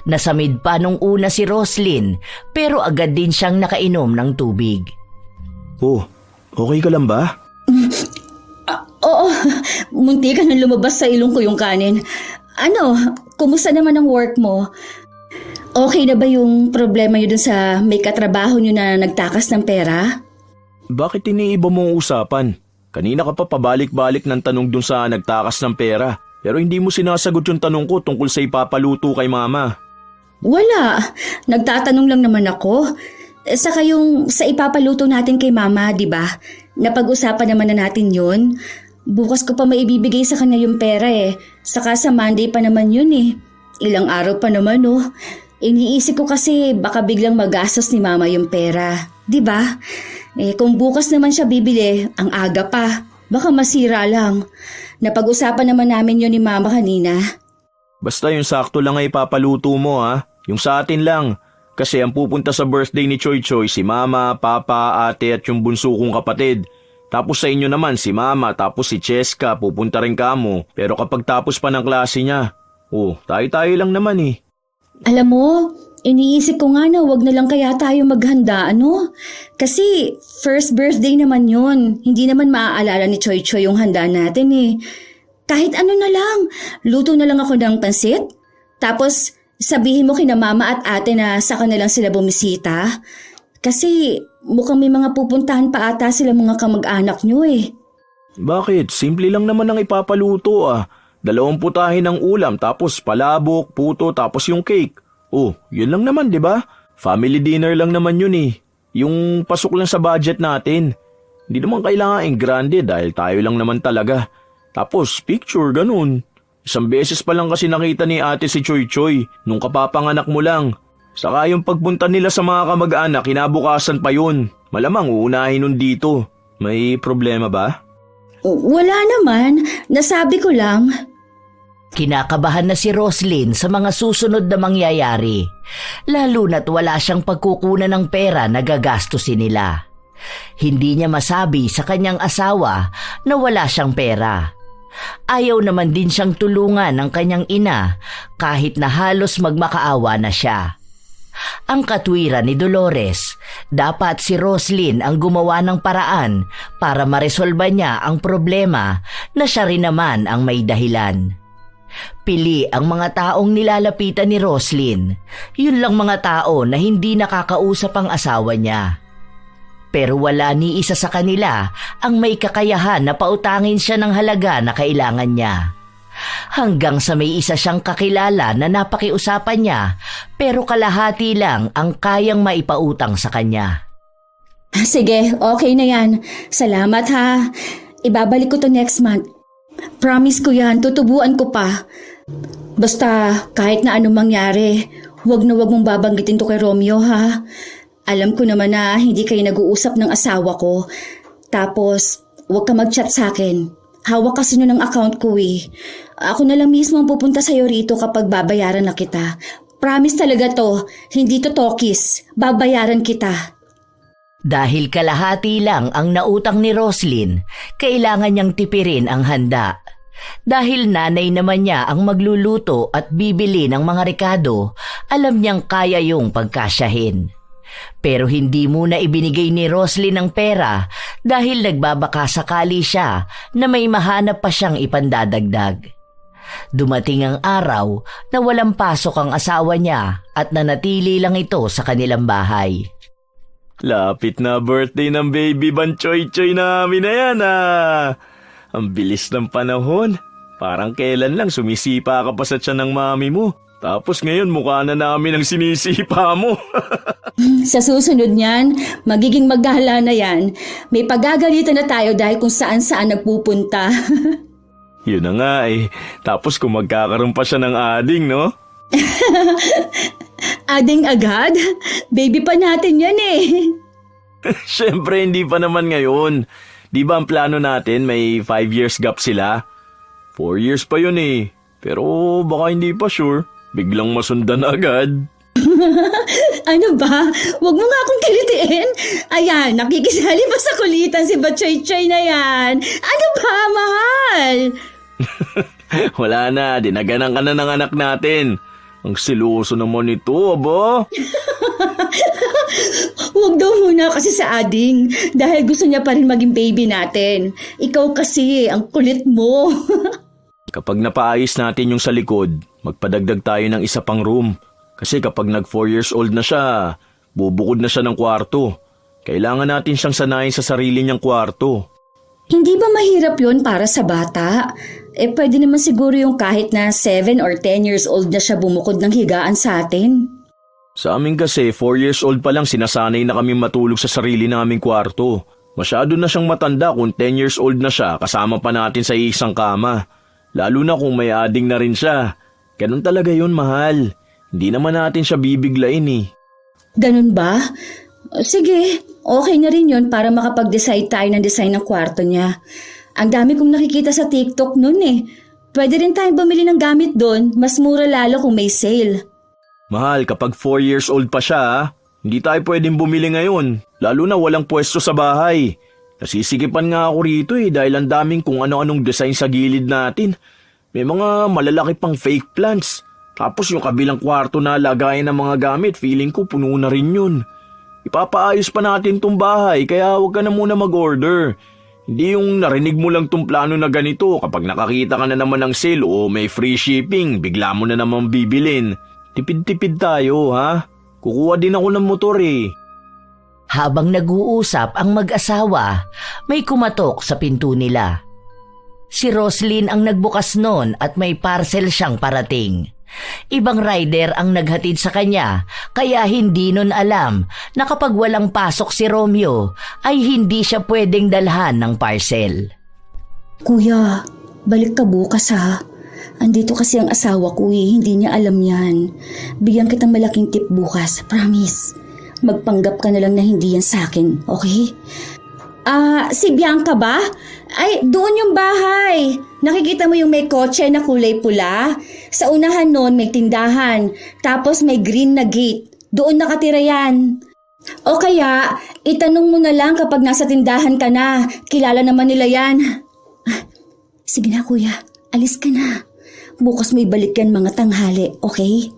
Nasamid pa nung una si Roslyn pero agad din siyang nakainom ng tubig.
Oh, okay ka lang ba?
Oo, munti ka nang lumabas sa ilong ko yung kanin. Ano, kumusta naman ang work mo? Okay na ba yung problema nyo dun sa may katrabaho nyo na nagtakas ng pera?
Bakit iniiba mo ang usapan? Kanina ka pa pabalik-balik ng tanong dun sa nagtakas ng pera. Pero hindi mo sinasagot yung tanong ko tungkol sa ipapaluto kay Mama.
Wala, nagtatanong lang naman ako. Saka yung sa ipapaluto natin kay Mama, di ba? Napag-usapan naman na natin yun. Bukas ko pa maibibigay sa kanya yung pera eh. Saka sa Monday pa naman yun eh. Ilang araw pa naman oh. Iniisip ko kasi baka biglang magastos ni Mama yung pera. Di ba? Kung bukas naman siya bibili, ang aga pa. Baka masira lang. Napag-usapan naman namin yun ni Mama kanina.
Basta yung sakto lang ay ipapaluto mo ha. Yung sa atin lang. Kasi ang pupunta sa birthday ni Choy Choy si Mama, Papa, Ate at yung bunso kong kapatid. Tapos sa inyo naman si Mama, tapos si Cheska, pupunta rin kamo. Pero kapag tapos pa ng klase niya, tayo-tayo lang naman eh.
Alam mo, iniisip ko nga na wag na lang kaya tayo maghanda, ano? Kasi first birthday naman yun. Hindi naman maaalala ni Choy Choy yung handa natin eh. Kahit ano na lang, luto na lang ako ng pansit. Tapos sabihin mo kina Mama at Ate na saka na lang sila bumisita. Kasi mukhang may mga pupuntahan pa ata sila mga kamag-anak nyo eh.
Bakit? Simple lang naman ang ipapaluto ah. 2 putahe ng ulam tapos palabok, puto tapos yung cake. Yun lang naman 'di ba? Family dinner lang naman yun eh. Yung pasok lang sa budget natin. Hindi naman kailangan ang grande dahil tayo lang naman talaga. Tapos picture ganun. 1 beses pa lang kasi nakita ni Ate si Choy Choy nung kapapanganak mo lang. Saka yung pagpunta nila sa mga kamag-anak, kinabukasan pa yun. Malamang uunahin nun dito. May problema ba?
Wala naman. Nasabi ko lang.
Kinakabahan na si Roslyn sa mga susunod na mangyayari. Lalo na't wala siyang pagkukunan ng pera na gagastusin nila. Hindi niya masabi sa kanyang asawa na wala siyang pera. Ayaw naman din siyang tulungan ng kanyang ina kahit na halos magmakaawa na siya. Ang katwiran ni Dolores, dapat si Roslyn ang gumawa ng paraan para maresolba niya ang problema na siya rin naman ang may dahilan. Pili ang mga taong nilalapitan ni Roslyn. Yun lang mga tao na hindi nakakausap ang asawa niya. Pero wala ni isa sa kanila ang may kakayahan na pautangin siya ng halaga na kailangan niya. Hanggang sa may isa siyang kakilala na napakiusapan niya pero kalahati lang ang kayang maipautang sa kanya.
Sige, okay na yan. Salamat ha. Ibabalik ko to next month. Promise ko yan, tutubuan ko pa. Basta kahit na anong mangyari, wag na wag mong babanggitin to kay Romeo ha. Alam ko naman na hindi kayo nag-uusap ng asawa ko. Tapos, wag ka mag-chat sa akin. Hawak kasi nun ng account ko eh. Ako na lang mismo ang pupunta sa'yo rito kapag babayaran na kita. Promise talaga to, hindi to tokis. Babayaran kita.
Dahil kalahati lang ang nautang ni Roslyn, kailangan niyang tipirin ang handa. Dahil nanay naman niya ang magluluto at bibili ng mga rekado, alam niyang kaya yung pagkasyahin. Pero hindi muna ibinigay ni Roslyn ang pera dahil nagbabaka sakali siya na may mahanap pa siyang ipandadagdag. Dumating ang araw na walang pasok ang asawa niya at nanatili lang ito sa kanilang bahay.
Lapit na birthday ng baby Banchoy-choy namin na yan ah. Ang bilis ng panahon. Parang kailan lang sumisipa ka pa sa tiyan ng mami mo. Tapos ngayon mukha na namin ang sinisipa mo.
Sa susunod niyan, magiging magala na yan. May pagagalitan na tayo dahil kung saan-saan nagpupunta.
Yun na nga eh. Tapos kung magkakaroon pa siya ng ading, no?
Ading agad? Baby pa natin yan eh.
Siyempre, hindi pa naman ngayon. Di ba ang plano natin may 5 years gap sila? 4 years pa yun eh. Pero baka hindi pa sure. Biglang masundan agad.
Ano ba? Huwag mo nga akong kilitiin. Ayan, nakikisali pa sa kulitan si Batchoy-choy na yan. Ano ba, mahal?
Wala na, dinaganan ka na ng anak natin. Ang siluso naman ito, aba.
Huwag daw muna kasi sa ading dahil gusto niya pa rin maging baby natin. Ikaw kasi, ang kulit mo.
Kapag napaayos natin yung sa likod, magpadagdag tayo ng isa pang room. Kasi kapag nag 4 years old na siya, bubukod na siya ng kwarto. Kailangan natin siyang sanayin sa sarili niyang kwarto.
Hindi ba mahirap yon para sa bata? Pwede naman siguro yung kahit na 7 or 10 years old na siya bumukod ng higaan sa atin.
Sa amin kasi, 4 years old pa lang sinasanay na kami matulog sa sarili naming kwarto. Masyado na siyang matanda kung 10 years old na siya kasama pa natin sa isang kama. Lalo na kung may ading na rin siya. Ganun talaga yun, mahal. Hindi naman natin siya bibiglain eh.
Ganun ba? Sige, okay na rin yun para makapag-decide tayo ng design ng kwarto niya. Ang dami kong nakikita sa TikTok nun eh. Pwede rin tayong bumili ng gamit doon, mas mura lalo kung may sale.
Mahal, kapag 4 years old pa siya, hindi tayo pwedeng bumili ngayon. Lalo na walang pwesto sa bahay. Nasisikipan nga ako rito eh dahil ang daming kung ano-anong design sa gilid natin. May mga malalaki pang fake plants. Tapos yung kabilang kwarto na lagayan ng mga gamit, feeling ko puno na rin yun. Ipapaayos pa natin tong bahay kaya huwag ka na muna mag-order. Hindi yung narinig mo lang tong plano na ganito kapag nakakita ka na naman ng sale o may free shipping, bigla mo na naman bibilin. Tipid-tipid tayo ha? Kukuha din ako ng motor eh.
Habang nag-uusap ang mag-asawa, may kumatok sa pinto nila. Si Roslyn ang nagbukas noon at may parcel siyang parating. Ibang rider ang naghatid sa kanya kaya hindi nun alam na kapag walang pasok si Romeo ay hindi siya pwedeng dalhan ng parcel.
Kuya, balik ka bukas ha. Andito kasi ang asawa ko eh, hindi niya alam yan. Bigyan kitang malaking tip bukas, promise. Magpanggap ka na lang na hindi yan sa akin, okay? Si Bianca ba? Ay, doon yung bahay. Nakikita mo yung may kotse na kulay pula? Sa unahan noon may tindahan, tapos may green na gate. Doon nakatira yan. O kaya, itanong mo na lang kapag nasa tindahan ka na. Kilala naman nila yan. Sige na kuya, alis ka na. Bukas may balik yan mga tanghali, okay?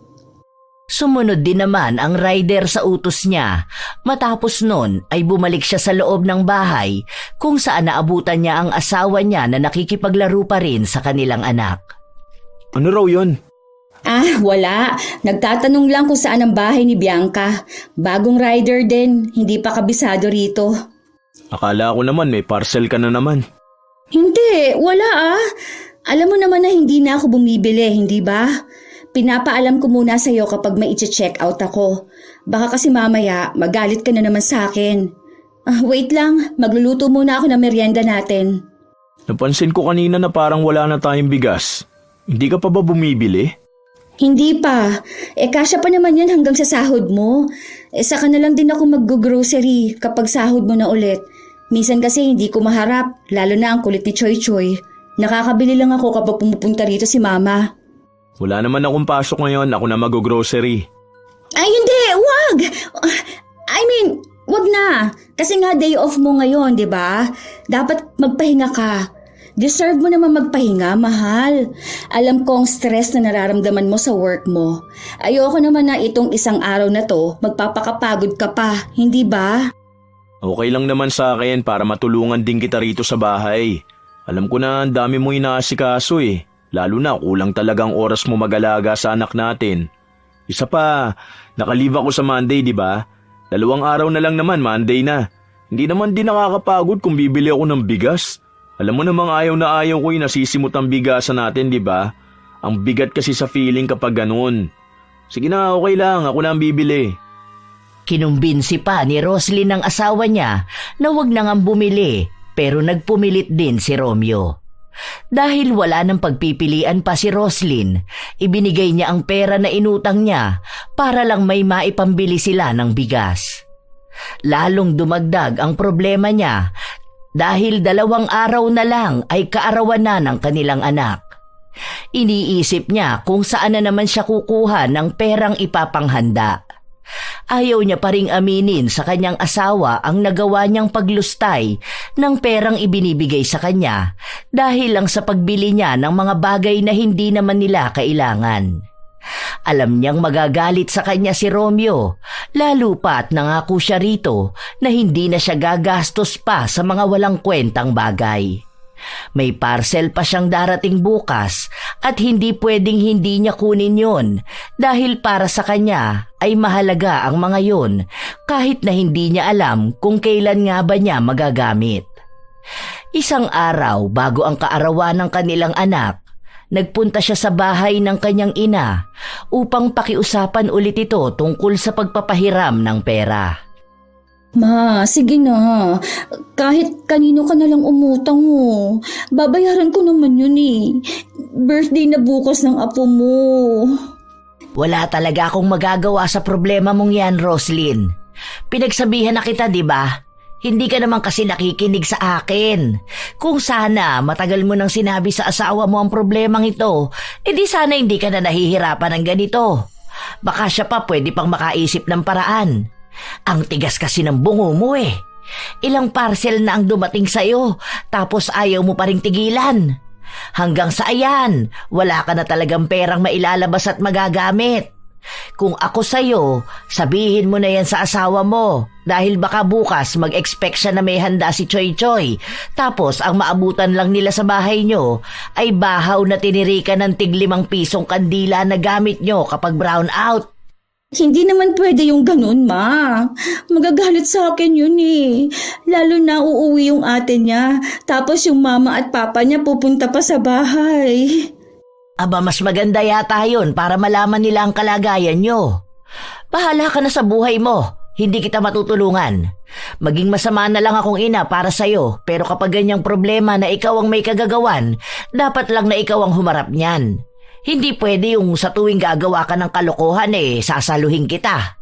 Sumunod din naman ang rider sa utos niya. Matapos nun ay bumalik siya sa loob ng bahay kung saan naabutan niya ang asawa niya na nakikipaglaro pa rin sa kanilang anak.
Ano raw yun?
Wala. Nagtatanong lang kung saan ang bahay ni Bianca. Bagong rider din, hindi pa kabisado rito.
Akala ko naman may parcel ka na naman.
Hindi, wala Alam mo naman na hindi na ako bumibili, hindi ba? Pinapaalam ko muna sa iyo kapag may i-check out ako. Baka kasi mamaya magalit ka na naman sa akin. Wait lang, magluluto muna ako ng merienda natin.
Napansin ko kanina na parang wala na tayong bigas. Hindi ka pa ba bumibili?
Hindi pa. Kasya pa naman yan hanggang sa sahod mo. Saka na lang din ako mag-grocery kapag sahod mo na ulit. Minsan kasi hindi ko maharap, lalo na ang kulit ni Choy Choy. Nakakabili lang ako kapag pumupunta rito si Mama.
Wala naman akong pasok ngayon, ako na mag-grocery.
Ay hindi, wag! Wag na. Kasi nga day off mo ngayon, di ba? Dapat magpahinga ka. Deserve mo naman magpahinga, mahal. Alam ko ang stress na nararamdaman mo sa work mo. Ayoko naman na itong isang araw na to, magpapakapagod ka pa, hindi ba?
Okay lang naman sa akin para matulungan din kita rito sa bahay. Alam ko na ang dami mong inaasikaso eh. Lalo na kulang talagang oras mo mag-alaga sa anak natin. Isa pa, nakalive ako sa Monday, di ba? 2 araw na lang naman, Monday na. Hindi naman din nakakapagod kung bibili ako ng bigas. Alam mo namang ayaw na ayaw ko yung nasisimut ang bigasan natin, di ba? Ang bigat kasi sa feeling kapag ganun. Sige na, okay lang. Ako na ang bibili.
Kinumbinsi pa ni Roslyn ang asawa niya na wag na ngang bumili pero nagpumilit din si Romeo. Dahil wala nang pagpipilian pa si Roslyn, ibinigay niya ang pera na inutang niya para lang may maipambili sila ng bigas. Lalong dumagdag ang problema niya dahil 2 araw na lang ay kaarawan na ng kanilang anak. Iniisip niya kung saan na naman siya kukuha ng perang ipapanghanda. Ayaw niya pa ring aminin sa kanyang asawa ang nagawa niyang paglustay ng perang ibinibigay sa kanya dahil lang sa pagbili niya ng mga bagay na hindi naman nila kailangan. Alam niyang magagalit sa kanya si Romeo, lalo pa't nangako siya rito na hindi na siya gagastos pa sa mga walang kwentang bagay. May parcel pa siyang darating bukas at hindi pwedeng hindi niya kunin yon dahil para sa kanya ay mahalaga ang mga yon kahit na hindi niya alam kung kailan nga ba niya magagamit. Isang araw bago ang kaarawan ng kanilang anak, nagpunta siya sa bahay ng kanyang ina upang pakiusapan ulit ito tungkol sa pagpapahiram ng pera.
Ma, sige na. Kahit kanino ka na lang umutang mo. Babayaran ko naman yun eh. Birthday na bukas ng apo mo.
Wala talaga akong magagawa sa problema mong yan, Roslyn. Pinagsabihan na kita, di ba? Hindi ka naman kasi nakikinig sa akin. Kung sana matagal mo nang sinabi sa asawa mo ang problemang ito, edi sana hindi ka na nahihirapan ng ganito. Baka siya pa pwede pang makaisip ng paraan. Ang tigas kasi ng bungo mo eh. Ilang parcel na ang dumating sa'yo, tapos ayaw mo pa ring tigilan. Hanggang sa ayan, wala ka na talagang perang mailalabas at magagamit. Kung ako sa'yo, sabihin mo na yan sa asawa mo dahil baka bukas mag-expect siya na may handa si Choy Choy. Tapos ang maabutan lang nila sa bahay nyo ay bahaw na tinirikan ng tig-5 pisong kandila na gamit nyo kapag brown out.
Hindi naman pwede yung ganun, ma. Magagalit sa akin yun eh. Lalo na uuwi yung ate niya. Tapos yung mama at papa niya pupunta pa sa bahay.
Aba, mas maganda yata yun para malaman nila ang kalagayan nyo. Bahala ka na sa buhay mo. Hindi kita matutulungan. Maging masama na lang akong ina para sa'yo. Pero kapag ganyang problema na ikaw ang may kagagawan, dapat lang na ikaw ang humarap niyan. Hindi pwede yung sa tuwing gagawa ka ng kalokohan sasaluhin kita.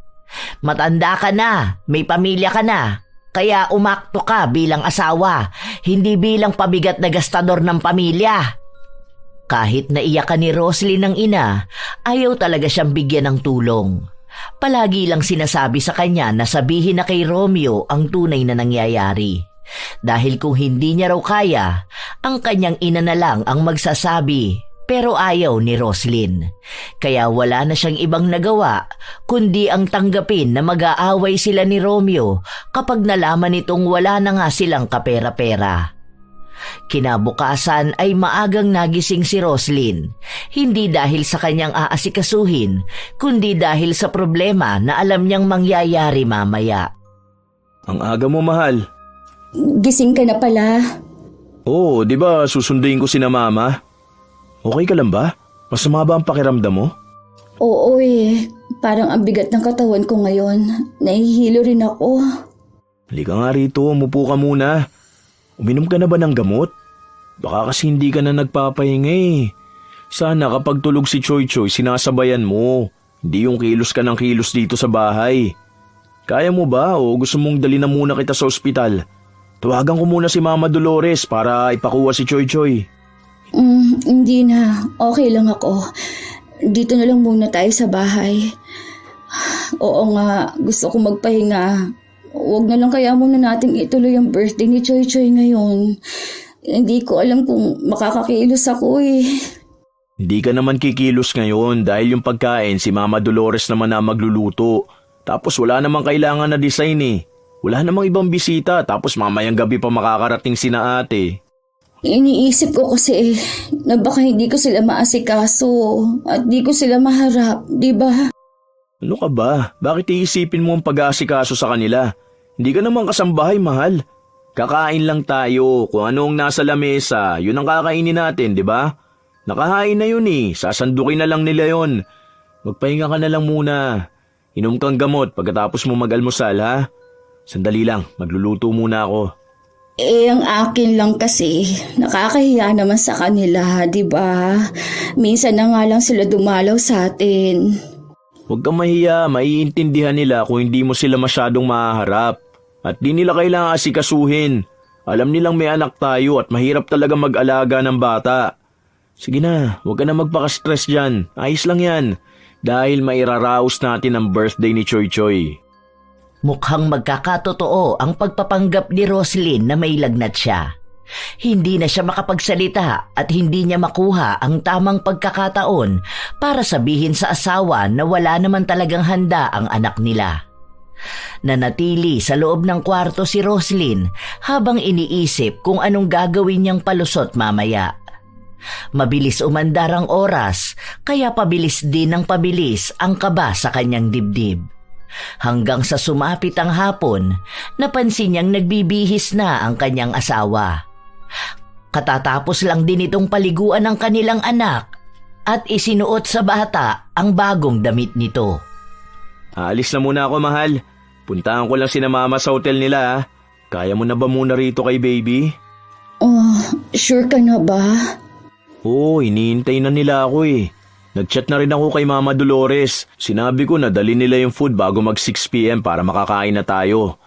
Matanda ka na, may pamilya ka na, kaya umakto ka bilang asawa, hindi bilang pabigat na gastador ng pamilya. Kahit naiyakan ni Roslyn ng ina, ayaw talaga siyang bigyan ng tulong. Palagi lang sinasabi sa kanya na sabihin na kay Romeo ang tunay na nangyayari. Dahil kung hindi niya raw kaya, ang kanyang ina na lang ang magsasabi. Pero ayaw ni Roslyn. Kaya wala na siyang ibang nagawa kundi ang tanggapin na mag-aaway sila ni Romeo kapag nalaman nitong wala na nga silang kapera-pera. Kinabukasan ay maagang nagising si Roslyn, hindi dahil sa kanyang aasikasuhin, kundi dahil sa problema na alam niyang mangyayari mamaya.
Ang aga mo, mahal.
Gising ka na pala.
Oo, di ba susunduin ko sina mama? Okay ka lang ba? Masama ba ang pakiramdam mo?
Oo eh. Parang ang bigat ng katawan ko ngayon. Nahihilo rin ako.
Halika nga rito, umupo ka muna. Uminom ka na ba ng gamot? Baka kasi hindi ka na nagpapahinga eh. Sana kapag tulog si Choy Choy, sinasabayan mo. Hindi yung kilos ka ng kilos dito sa bahay. Kaya mo ba o gusto mong dali na muna kita sa ospital? Tawagan ko muna si Mama Dolores para ipakuha si Choy Choy.
Hindi na. Okay lang ako. Dito na lang muna tayo sa bahay. Oo nga, gusto ko magpahinga. Huwag na lang kaya muna nating ituloy ang birthday ni Choy Choy ngayon. Hindi ko alam kung makakakilos ako eh.
Hindi ka naman kikilos ngayon dahil yung pagkain si Mama Dolores naman na magluluto. Tapos wala namang kailangan na design eh. Wala namang ibang bisita tapos mamayang gabi pa makakarating sina ate.
Iniisip ko kasi na baka hindi ko sila maasikaso at di ko sila maharap, di ba?
Ano ka ba? Bakit iisipin mo ang pag-aasikaso sa kanila? Hindi ka naman kasambahay, mahal. Kakain lang tayo. Kung anong nasa lamesa, yun ang kakainin natin, di ba? Nakahain na yun eh. Sasandukin na lang nila yun. Magpahinga ka na lang muna. Inom kang gamot pagkatapos mo mag-almusal, ha? Sandali lang, magluluto muna ako.
Ang akin lang kasi, nakakahiya naman sa kanila, di ba? Minsan na nga lang sila dumalaw sa atin.
Huwag kang mahiya, maiintindihan nila kung hindi mo sila masyadong mahaharap. At di nila kailangan asikasuhin. Alam nilang may anak tayo at mahirap talaga mag-alaga ng bata. Sige na, huwag ka na magpaka-stress dyan. Ayos lang yan. Dahil mairaraos natin ang birthday ni Choy Choy.
Mukhang magkakatotoo ang pagpapanggap ni Roslyn na may lagnat siya. Hindi na siya makapagsalita at hindi niya makuha ang tamang pagkakataon para sabihin sa asawa na wala naman talagang handa ang anak nila. Nanatili sa loob ng kwarto si Roslyn habang iniisip kung anong gagawin niyang palusot mamaya. Mabilis umandar ang oras, kaya pabilis din ng pabilis ang kaba sa kanyang dibdib. Hanggang sa sumapit ang hapon, napansin niyang nagbibihis na ang kanyang asawa. Katatapos lang din itong paliguan ng kanilang anak at isinuot sa bata ang bagong damit nito.
Aalis na muna ako, mahal. Puntahan ko lang sina mama sa hotel nila. Kaya mo na ba muna rito kay baby?
Oh, sure ka na ba?
Oo, iniintay na nila ako eh. Nag-chat na rin ako kay Mama Dolores. Sinabi ko na dali nila yung food bago mag 6 p.m. para makakain na tayo.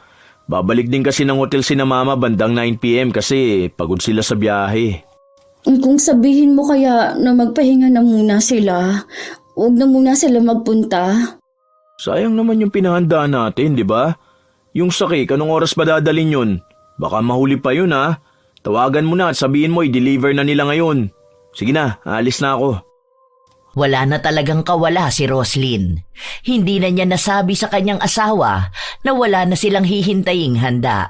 Babalik din kasi ng hotel sina Mama bandang 9 p.m. kasi pagod sila sa biyahe.
Kung sabihin mo kaya na magpahinga na muna sila, huwag na muna sila magpunta.
Sayang naman yung pinahanda natin, di ba? Yung sakik, anong oras ba dadalhin yun? Baka mahuli pa yun ha. Tawagan mo na at sabihin mo i-deliver na nila ngayon. Sige na, alis na ako.
Wala na talagang kawala si Roslyn. Hindi na niya nasabi sa kanyang asawa na wala na silang hihintaying handa.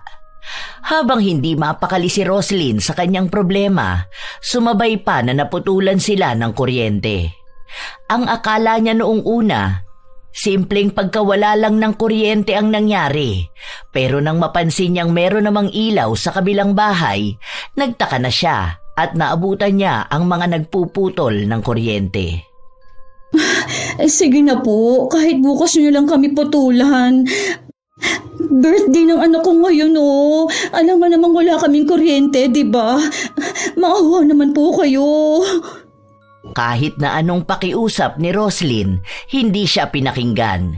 Habang hindi mapakali si Roslyn sa kanyang problema, sumabay pa na naputulan sila ng kuryente. Ang akala niya noong una, simpleng pagkawala lang ng kuryente ang nangyari. Pero nang mapansin niyang meron namang ilaw sa kabilang bahay, nagtaka na siya at naabutan niya ang mga nagpuputol ng kuryente.
Sige na po, kahit bukas nyo lang kami putulan. Birthday ng anak ko ngayon oh. Alam nga namang wala kaming kuryente, di ba? Maawa naman po kayo.
Kahit na anong pakiusap ni Roslyn, hindi siya pinakinggan.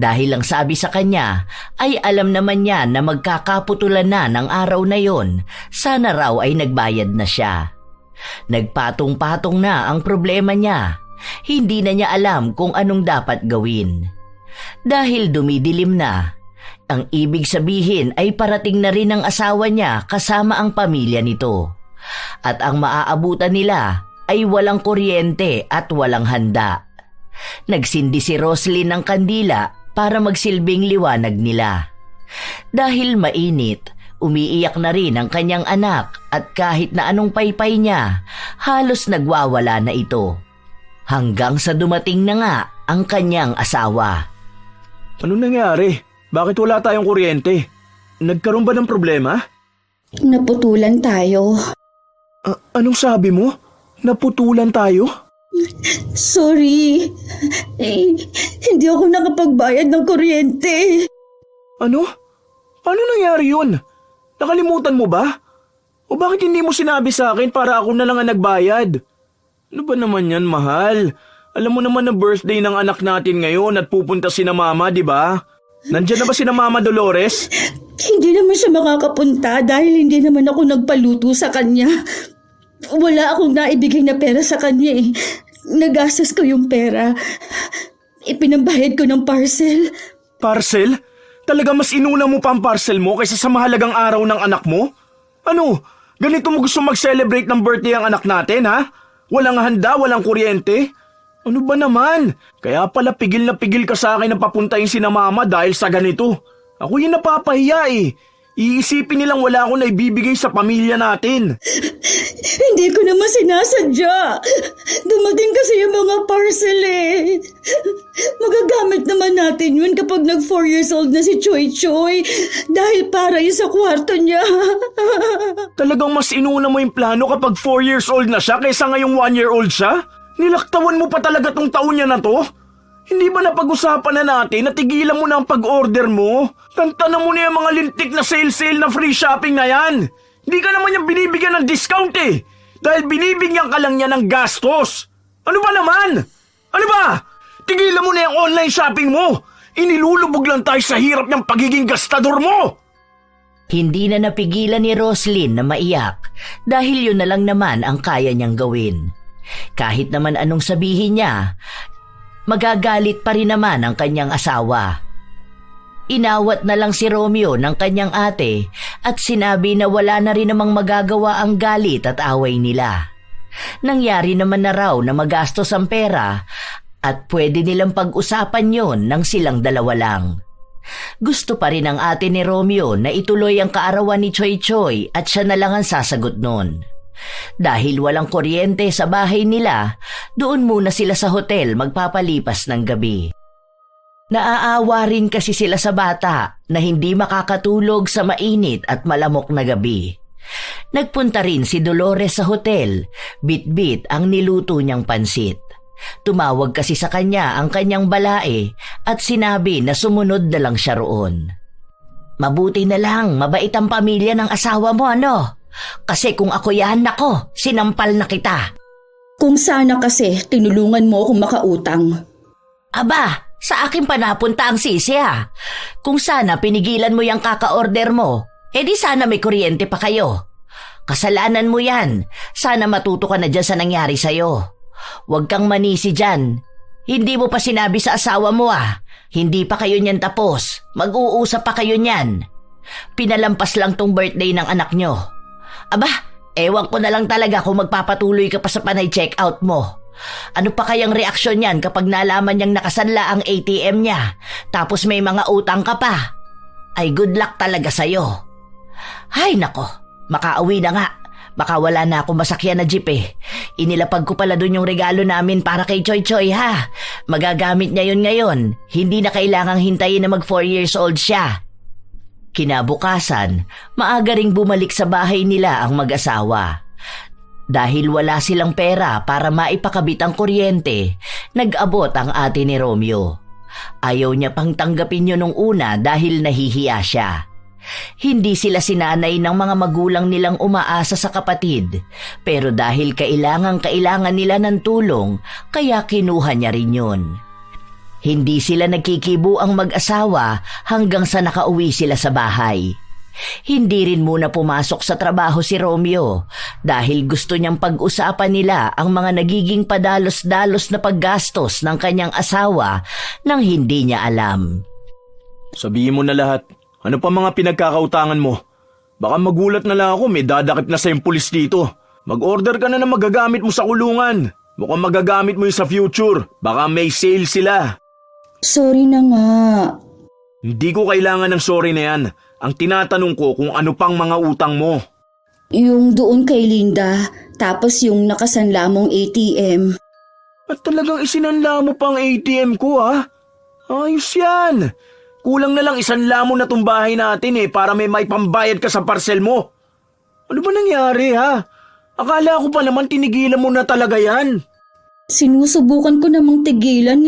Dahil lang sabi sa kanya, ay alam naman niya na magkakaputulan na ng araw na yon. Sana raw ay nagbayad na siya. Nagpatong-patong na ang problema niya. Hindi na niya alam kung anong dapat gawin. Dahil dumidilim na, ang ibig sabihin ay parating na rin ang asawa niya kasama ang pamilya nito. At ang maaabutan nila ay walang kuryente at walang handa. Nagsindi si Roslyn ng kandila para magsilbing liwanag nila. Dahil mainit, umiiyak na rin ang kanyang anak at kahit na anong paypay niya, halos nagwawala na ito. Hanggang sa dumating na nga ang kanyang asawa.
Ano nangyari? Bakit wala tayong kuryente? Nagkaroon ba ng problema?
Naputulan tayo.
Anong sabi mo? Naputulan tayo?
Sorry. Hindi ako nakapagbayad ng kuryente.
Ano? Paano nangyari yun? Nakalimutan mo ba? O bakit hindi mo sinabi sa akin para ako na lang ang nagbayad? Ano ba naman yan, mahal? Alam mo naman na birthday ng anak natin ngayon at pupunta si na mama, di ba? Nandiyan na ba si na Mama Dolores?
Hindi naman siya makakapunta dahil hindi naman ako nagpaluto sa kanya. Wala akong naibigay na pera sa kanya eh. Nagastos ko yung pera. Ipinambayad ko ng parcel.
Parcel? Talaga mas inuna mo pa ang parcel mo kaysa sa mahalagang araw ng anak mo? Ano? Ganito mo gusto mag-celebrate ng birthday ang anak natin, ha? Walang handa, walang kuryente? Ano ba naman? Kaya pala pigil na pigil ka sa akin na papuntahin si na mama dahil sa ganito. Ako yung napapahiya eh. Iisipin nilang wala akong naibibigay sa pamilya natin.
Hindi ko naman sinasadya. Dumating kasi yung mga parcel eh. Magagamit naman natin yun kapag nag 4 years old na si Choy Choy. Dahil para yun sa kwarto niya.
Talagang mas inuna mo yung plano kapag 4 years old na siya kaysa ngayong 1 year old siya? Nilaktawan mo pa talaga tong taon niya na to? Hindi ba napag-usapan na natin na tigilan mo na ang pag-order mo? Tantanan mo na yung mga lintik na sale na free shopping na yan. Hindi ka naman yung binibigyan ng discount eh. Dahil binibigyan ka lang niya ng gastos. Ano ba naman? Ano ba? Tigilan mo na yung online shopping mo. Inilulubog lang tayo sa hirap ng pagiging gastador mo.
Hindi na napigilan ni Roslyn na maiyak dahil yun na lang naman ang kaya niyang gawin. Kahit naman anong sabihin niya, magagalit pa rin naman ang kanyang asawa. Inawat na lang si Romeo ng kanyang ate at sinabi na wala na rin namang magagawa ang galit at away nila. Nangyari naman na raw na magastos ang pera at pwede nilang pag-usapan yon ng silang dalawa lang. Gusto pa rin ng ate ni Romeo na ituloy ang kaarawan ni Choy Choy at siya na lang ang sasagot nun. Dahil walang kuryente sa bahay nila, doon muna sila sa hotel magpapalipas ng gabi. Naaawa rin kasi sila sa bata na hindi makakatulog sa mainit at malamok na gabi. Nagpunta rin si Dolores sa hotel, bit-bit ang niluto niyang pansit. Tumawag kasi sa kanya ang kanyang balae at sinabi na sumunod na lang siya roon. Mabuti na lang, mabait ang pamilya ng asawa mo, ano? Kasi kung ako yan, nako, sinampal na kita.
Kung sana kasi tinulungan mo akong makautang.
Aba, sa akin pa napunta ang sisi ha. Kung sana pinigilan mo yung kaka-order mo, edi sana may kuryente pa kayo. Kasalanan mo yan. Sana matuto ka na dyan sa nangyari sa'yo. Huwag kang manisi dyan. Hindi mo pa sinabi sa asawa mo Hindi pa kayo niyan tapos. Mag-uusap pa kayo niyan. Pinalampas lang tong birthday ng anak nyo. Aba, ewan ko na lang talaga kung magpapatuloy ka pa sa panay check-out mo. Ano pa kayang reaksyon niyan kapag nalaman niyang nakasanla ang ATM niya tapos may mga utang ka pa? Ay good luck talaga sa'yo. Ay nako, makauwi na nga. Baka wala na akong masakyan na jeep eh. Inilapag ko pala dun yung regalo namin para kay Choy Choy ha. Magagamit niya yun ngayon. Hindi na kailangang hintayin na mag 4 years old siya. Kinabukasan, maaga ring bumalik sa bahay nila ang mag-asawa. Dahil wala silang pera para maipakabit ang kuryente, nag-abot ang ate ni Romeo. Ayaw niya pang tanggapin yun nung una dahil nahihiya siya. Hindi sila sinanay ng mga magulang nilang umaasa sa kapatid, pero dahil kailangan nila ng tulong, kaya kinuha niya rin yun. Hindi sila nagkikibo ang mag-asawa hanggang sa nakauwi sila sa bahay. Hindi rin muna pumasok sa trabaho si Romeo dahil gusto niyang pag-usapan nila ang mga nagiging padalos-dalos na paggastos ng kanyang asawa nang hindi niya alam.
Sabihin mo na lahat. Ano pa mga pinagkakautangan mo? Baka magulat na lang ako, may dadakip na sa yung pulis dito. Mag-order ka na magagamit mo sa kulungan. Mukhang magagamit mo yung sa future. Baka may sale sila.
Sorry na nga.
Hindi ko kailangan ng sorry na yan. Ang tinatanong ko kung ano pang mga utang mo.
Yung doon kay Linda, tapos yung nakasanla mong ATM.
At talagang isinanla mo pang ATM ko Ayos yan. Kulang na lang isanla mo na tong bahay natin para may pambayad ka sa parcel mo. Ano ba nangyari Akala ko pa naman tinigilan mo na talaga yan.
Sinusubukan ko namang tigilan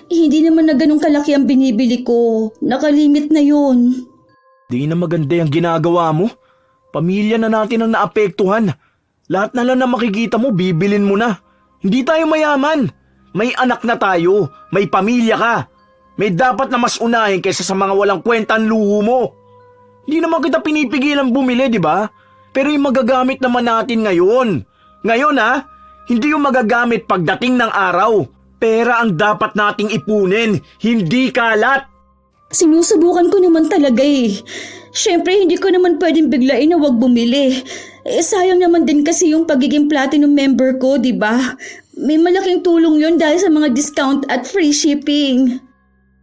Hindi naman na ganun kalaki ang binibili ko. Nakalimit na yun.
Di na maganda yung ginagawa mo. Pamilya na natin ang naapektuhan. Lahat na lang na makikita mo, bibilin mo na. Hindi tayo mayaman. May anak na tayo. May pamilya ka. May dapat na mas unahin kaysa sa mga walang kwentang luho mo. Hindi naman kita pinipigilan bumili, di ba? Pero yung magagamit naman natin ngayon. Ngayon hindi yung magagamit pagdating ng araw. Pera ang dapat nating ipunin, hindi kalat.
Sinusubukan ko naman talaga Siyempre, hindi ko naman pwedeng biglain na wag bumili. Sayang naman din kasi yung pagiging platinum member ko, di ba? May malaking tulong yon dahil sa mga discount at free shipping.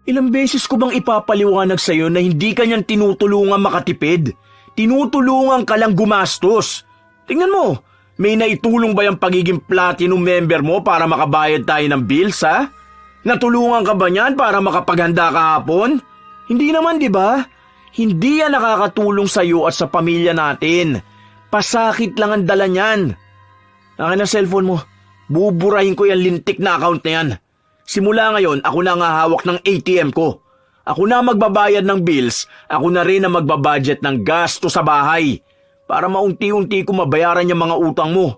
Ilang beses ko bang ipapaliwanag sa'yo na hindi ka niyang tinutulungan makatipid? Tinutulungan ka lang gumastos. Tingnan mo, may naitulong ba yung pagiging platinum member mo para makabayad tayo ng bills, Natulungan ka ba niyan para makapaghanda kahapon? Hindi naman, di ba? Hindi yan nakakatulong sa'yo at sa pamilya natin. Pasakit lang ang dala niyan. Akin ang cellphone mo. Buburahin ko yung lintik na account na yan. Simula ngayon, ako na ang hahawak ng ATM ko. Ako na magbabayad ng bills, ako na rin ang magbabudget ng gasto sa bahay para maunti-unti ko mabayaran yung mga utang mo.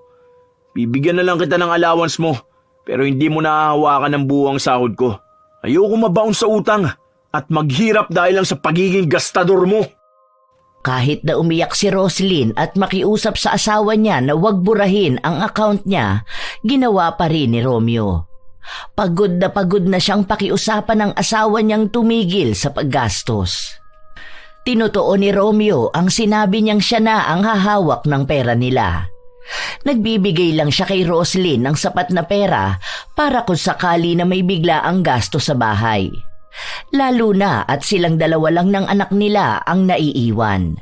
Bibigyan na lang kita ng allowance mo, pero hindi mo nahahawakan ng buwang sahod ko. Ayoko mabaon sa utang at maghirap dahil lang sa pagiging gastador mo.
Kahit na umiyak si Roslyn at makiusap sa asawa niya na wag burahin ang account niya, ginawa pa rin ni Romeo. Pagod na siyang pakiusapan ng asawa niyang tumigil sa paggastos. Tinutuon ni Romeo ang sinabi niyang siya na ang hahawak ng pera nila. Nagbibigay lang siya kay Roslyn ng sapat na pera para kung sakali na may bigla ang gasto sa bahay. Lalo na at silang dalawa lang ng anak nila ang naiiwan.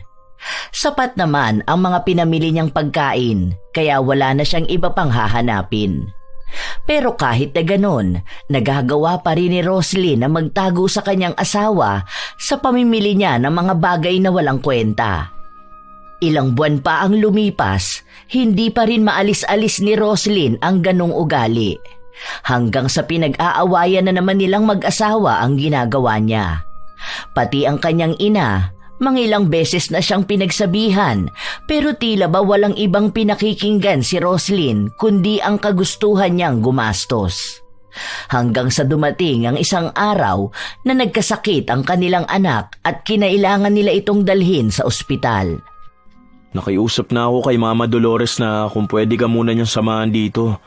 Sapat naman ang mga pinamili niyang pagkain kaya wala na siyang iba pang hahanapin. Pero kahit na ganon, nagagawa pa rin ni Roslyn na magtago sa kanyang asawa sa pamimili niya ng mga bagay na walang kwenta. Ilang buwan pa ang lumipas, hindi pa rin maalis-alis ni Roslyn ang ganong ugali. Hanggang sa pinag-aawayan na naman nilang mag-asawa ang ginagawa niya. Pati ang kanyang ina, mangilang beses na siyang pinagsabihan pero tila ba walang ibang pinakikinggan si Roslyn kundi ang kagustuhan niyang gumastos. Hanggang sa dumating ang isang araw na nagkasakit ang kanilang anak at kinailangan nila itong dalhin sa ospital.
Nakiusap na ako kay Mama Dolores na kung pwede ka muna niyang samahan dito.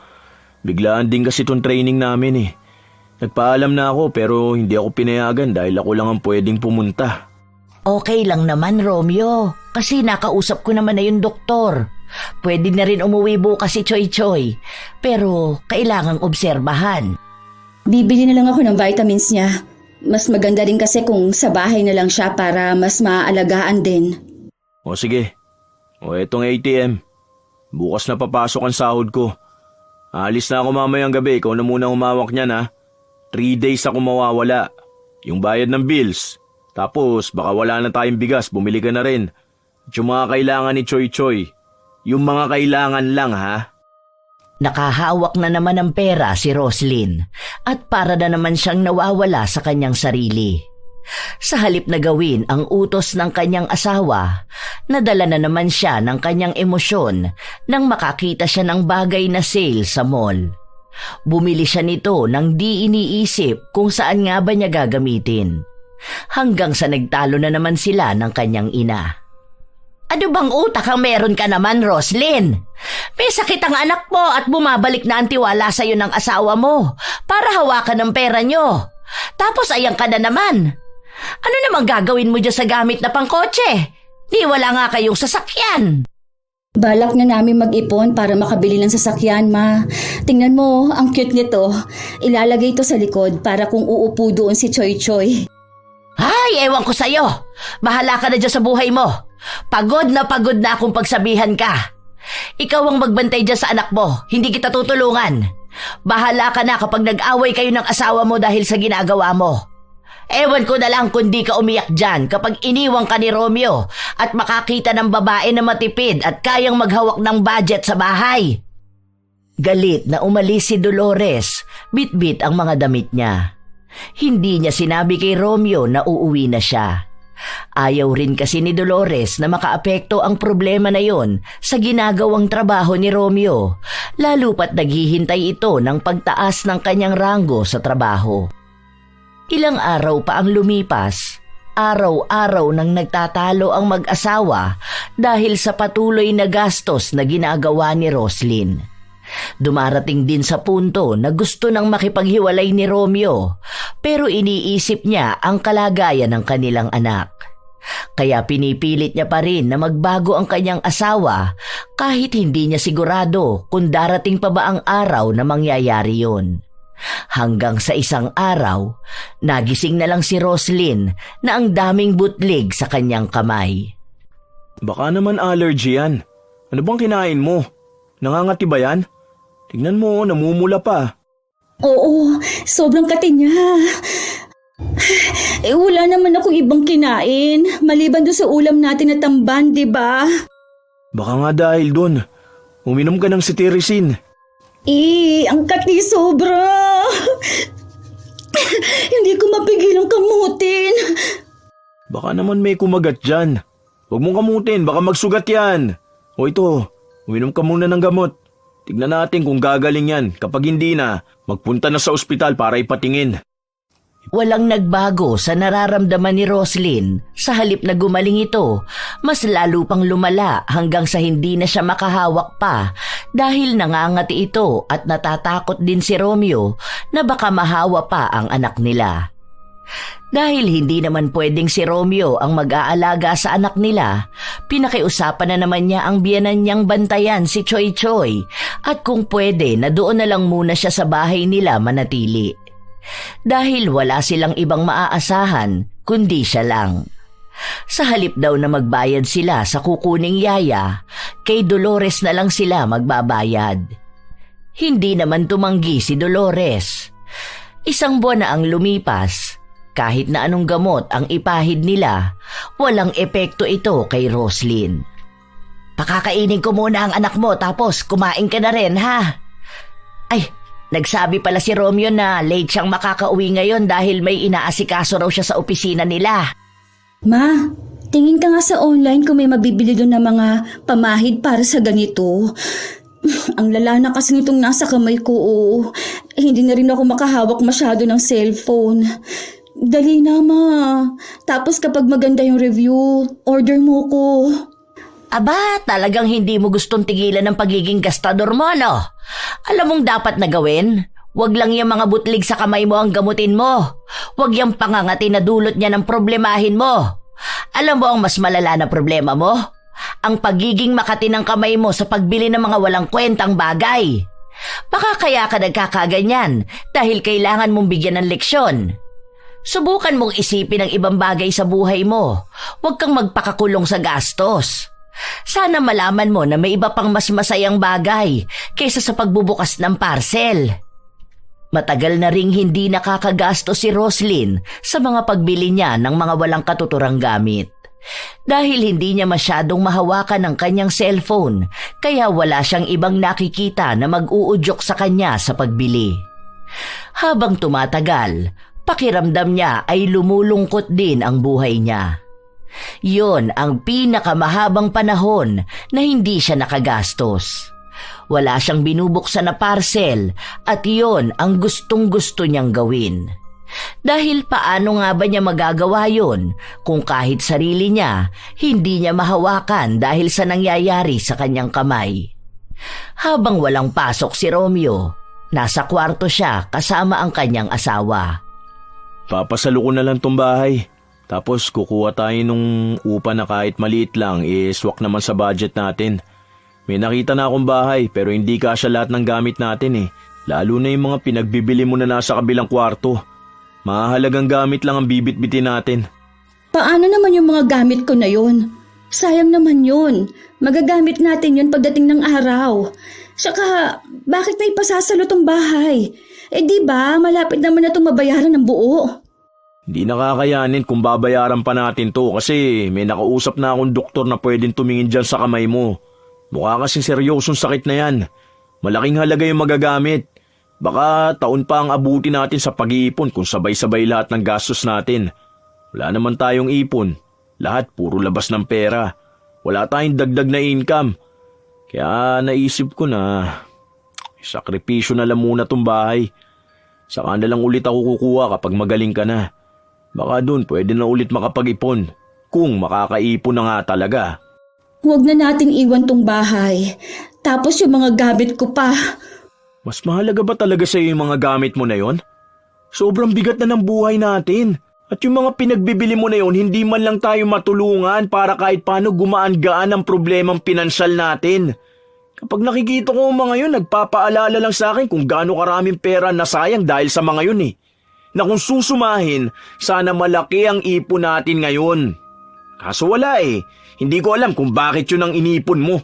Biglaan din kasi itong training namin eh. Nagpaalam na ako pero hindi ako pinayagan dahil ako lang ang pwedeng pumunta.
Okay lang naman, Romeo, kasi nakausap ko naman na yung doktor. Pwede na rin umuwi bukas si Choy Choy, pero kailangang obserbahan.
Bibili na lang ako ng vitamins niya. Mas maganda rin kasi kung sa bahay na lang siya para mas maaalagaan din.
O sige, etong ATM. Bukas na papasok ang sahod ko. Alis na ako mamayang gabi, ikaw na muna humawak niyan ha. 3 days ako mawawala. Yung bayad ng bills. Tapos baka wala na tayong bigas, bumili ka na rin. At yung mga kailangan ni Choy Choy. Yung mga kailangan lang ha.
Nakahawak na naman ng pera si Roslyn at para na naman siyang nawawala sa kanyang sarili. Sa halip na gawin ang utos ng kanyang asawa, nadala na naman siya ng kanyang emosyon nang makakita siya ng bagay na sale sa mall. Bumili siya nito nang di iniisip kung saan nga ba niya gagamitin. Hanggang sa nagtalo na naman sila ng kanyang ina. Ano bang utak ang meron ka naman, Roslyn? May sakit ang anak mo at bumabalik na ang tiwala sa'yo ng asawa mo para hawakan ang pera nyo. Tapos ayan ka na naman. Ano namang gagawin mo dyan sa gamit na pangkotse? Di wala nga kayong sasakyan.
Balak na namin mag-ipon para makabili ng sasakyan, Ma. Tingnan mo, ang cute nito. Ilalagay ito sa likod para kung uupo doon si Choy Choy.
Ay, ewan ko sa'yo. Bahala ka na dyan sa buhay mo. Pagod na akong pagsabihan ka. Ikaw ang magbantay dyan sa anak mo. Hindi kita tutulungan. Bahala ka na kapag nag-away kayo ng asawa mo dahil sa ginagawa mo. Ewan ko na lang kung di ka umiyak dyan kapag iniwang ka ni Romeo at makakita ng babae na matipid at kayang maghawak ng budget sa bahay. Galit na umalis si Dolores, bit-bit ang mga damit niya. Hindi niya sinabi kay Romeo na uuwi na siya. Ayaw rin kasi ni Dolores na makaapekto ang problema na yon sa ginagawang trabaho ni Romeo, lalo pat naghihintay ito ng pagtaas ng kanyang ranggo sa trabaho. Ilang araw pa ang lumipas, araw-araw nang nagtatalo ang mag-asawa dahil sa patuloy na gastos na ginagawa ni Roslyn. Dumarating din sa punto na gusto nang makipaghiwalay ni Romeo pero iniisip niya ang kalagayan ng kanilang anak. Kaya pinipilit niya pa rin na magbago ang kanyang asawa kahit hindi niya sigurado kung darating pa ba ang araw na mangyayari yon. Hanggang sa isang araw, nagising na lang si Roslyn na ang daming butlig sa kanyang kamay.
Baka naman allergy yan. Ano bang kinain mo? Nangangati ba yan? Tingnan mo, namumula pa.
Oo, sobrang kati niya. Wala naman akong ibang kinain. Maliban doon sa ulam natin na tamban, di ba?
Baka nga dahil doon. Uminom ka ng cetirizine.
Ang kati sobra. Hindi ko mapigilang kamutin.
Baka naman may kumagat dyan. Huwag mong kamutin, baka magsugat yan. O ito, uminom ka muna ng gamot. Tignan natin kung gagaling yan. Kapag hindi na, magpunta na sa ospital para ipatingin.
Walang nagbago sa nararamdaman ni Roslyn. Sa halip na gumaling ito, mas lalo pang lumala hanggang sa hindi na siya makahawak pa dahil nangangati ito at natatakot din si Romeo na baka mahawa pa ang anak nila. Dahil hindi naman pwedeng si Romeo ang mag-aalaga sa anak nila, pinakiusapan na naman niya ang biyenan niyang bantayan si Choy Choy at kung pwede na doon na lang muna siya sa bahay nila manatili. Dahil wala silang ibang maaasahan kundi siya lang. Sa halip daw na magbayad sila sa kukuning yaya, kay Dolores na lang sila magbabayad. Hindi naman tumanggi si Dolores. 1 buwan na ang lumipas. Kahit na anong gamot ang ipahid nila, walang epekto ito kay Roslyn. Pakakainin ko muna ang anak mo tapos kumain ka na rin, ha? Ay, nagsabi pala si Romeo na late siyang makakauwi ngayon dahil may inaasikaso raw siya sa opisina nila.
Ma, tingin ka nga sa online kung may mabibili doon na mga pamahid para sa ganito. Ang lala na kasi nitong nasa kamay ko, hindi na rin ako makahawak masyado ng cellphone. Dali na, ma. Tapos kapag maganda yung review, order mo ko.
Aba, talagang hindi mo gustong tigilan ng pagiging gastador mo, no? Alam mong dapat na gawin? Huwag lang yung mga butlig sa kamay mo ang gamutin mo. Huwag yung pangangati na dulot niya ng problemahin mo. Alam mo ang mas malala na problema mo? Ang pagiging makati ng kamay mo sa pagbili ng mga walang kwentang bagay. Baka kaya ka nagkakaganyan dahil kailangan mong bigyan ng leksyon. Subukan mong isipin ang ibang bagay sa buhay mo. Huwag kang magpakakulong sa gastos. Sana malaman mo na may iba pang mas masayang bagay kaysa sa pagbubukas ng parcel. Matagal na ring hindi nakakagasto si Roslyn sa mga pagbili niya ng mga walang katuturang gamit. Dahil hindi niya masyadong mahawakan ang kanyang cellphone, kaya wala siyang ibang nakikita na mag-uudyok sa kanya sa pagbili. Habang tumatagal, pakiramdam niya ay lumulungkot din ang buhay niya. Yon ang pinakamahabang panahon na hindi siya nakagastos. Wala siyang binubuksan na parcel at yon ang gustong-gusto niyang gawin. Dahil paano nga ba niya magagawa yon kung kahit sarili niya, hindi niya mahawakan dahil sa nangyayari sa kanyang kamay. Habang walang pasok si Romeo, nasa kwarto siya kasama ang kanyang asawa.
Papasalo ko na lang tong bahay. Tapos kukuha tayo nung upa na kahit maliit lang, swak naman sa budget natin. May nakita na akong bahay pero hindi kasya lahat ng gamit natin . Lalo na yung mga pinagbibili mo na nasa kabilang kwarto. Mahalagang gamit lang ang bibit-bitin natin.
Paano naman yung mga gamit ko na yun? Sayang naman yun. Magagamit natin yun pagdating ng araw. Saka, bakit may pasasalo tong bahay? Diba, malapit naman na itong mabayaran ng buo.
Hindi nakakayanin kung babayaran pa natin to kasi may nakausap na akong doktor na pwedeng tumingin dyan sa kamay mo. Mukha kasing seryosong sakit na yan. Malaking halaga yung magagamit. Baka taon pa ang abuti natin sa pag-iipon kung sabay-sabay lahat ng gastos natin. Wala naman tayong ipon. Lahat puro labas ng pera. Wala tayong dagdag na income. Kaya naisip ko na sakripisyo na lang muna tong bahay. Saka na lang ulit ako kukuha kapag magaling ka na. Baka doon pwede na ulit makapag-ipon. Kung makakaipon na nga talaga.
Huwag na nating iwan tong bahay. Tapos yung mga gamit ko pa.
Mas mahalaga ba talaga sa iyo yung mga gamit mo na yon? Sobrang bigat na ng buhay natin. At yung mga pinagbibili mo na yon, hindi man lang tayo matulungan para kahit paano gumaan-gaan ang problemang pinansyal natin. Kapag nakikita ko ang mga yun, nagpapaalala lang sa akin kung gaano karaming pera nasayang dahil sa mga yun . Na kung susumahin, sana malaki ang ipon natin ngayon. Kaso wala . Hindi ko alam kung bakit yun ang inipon mo.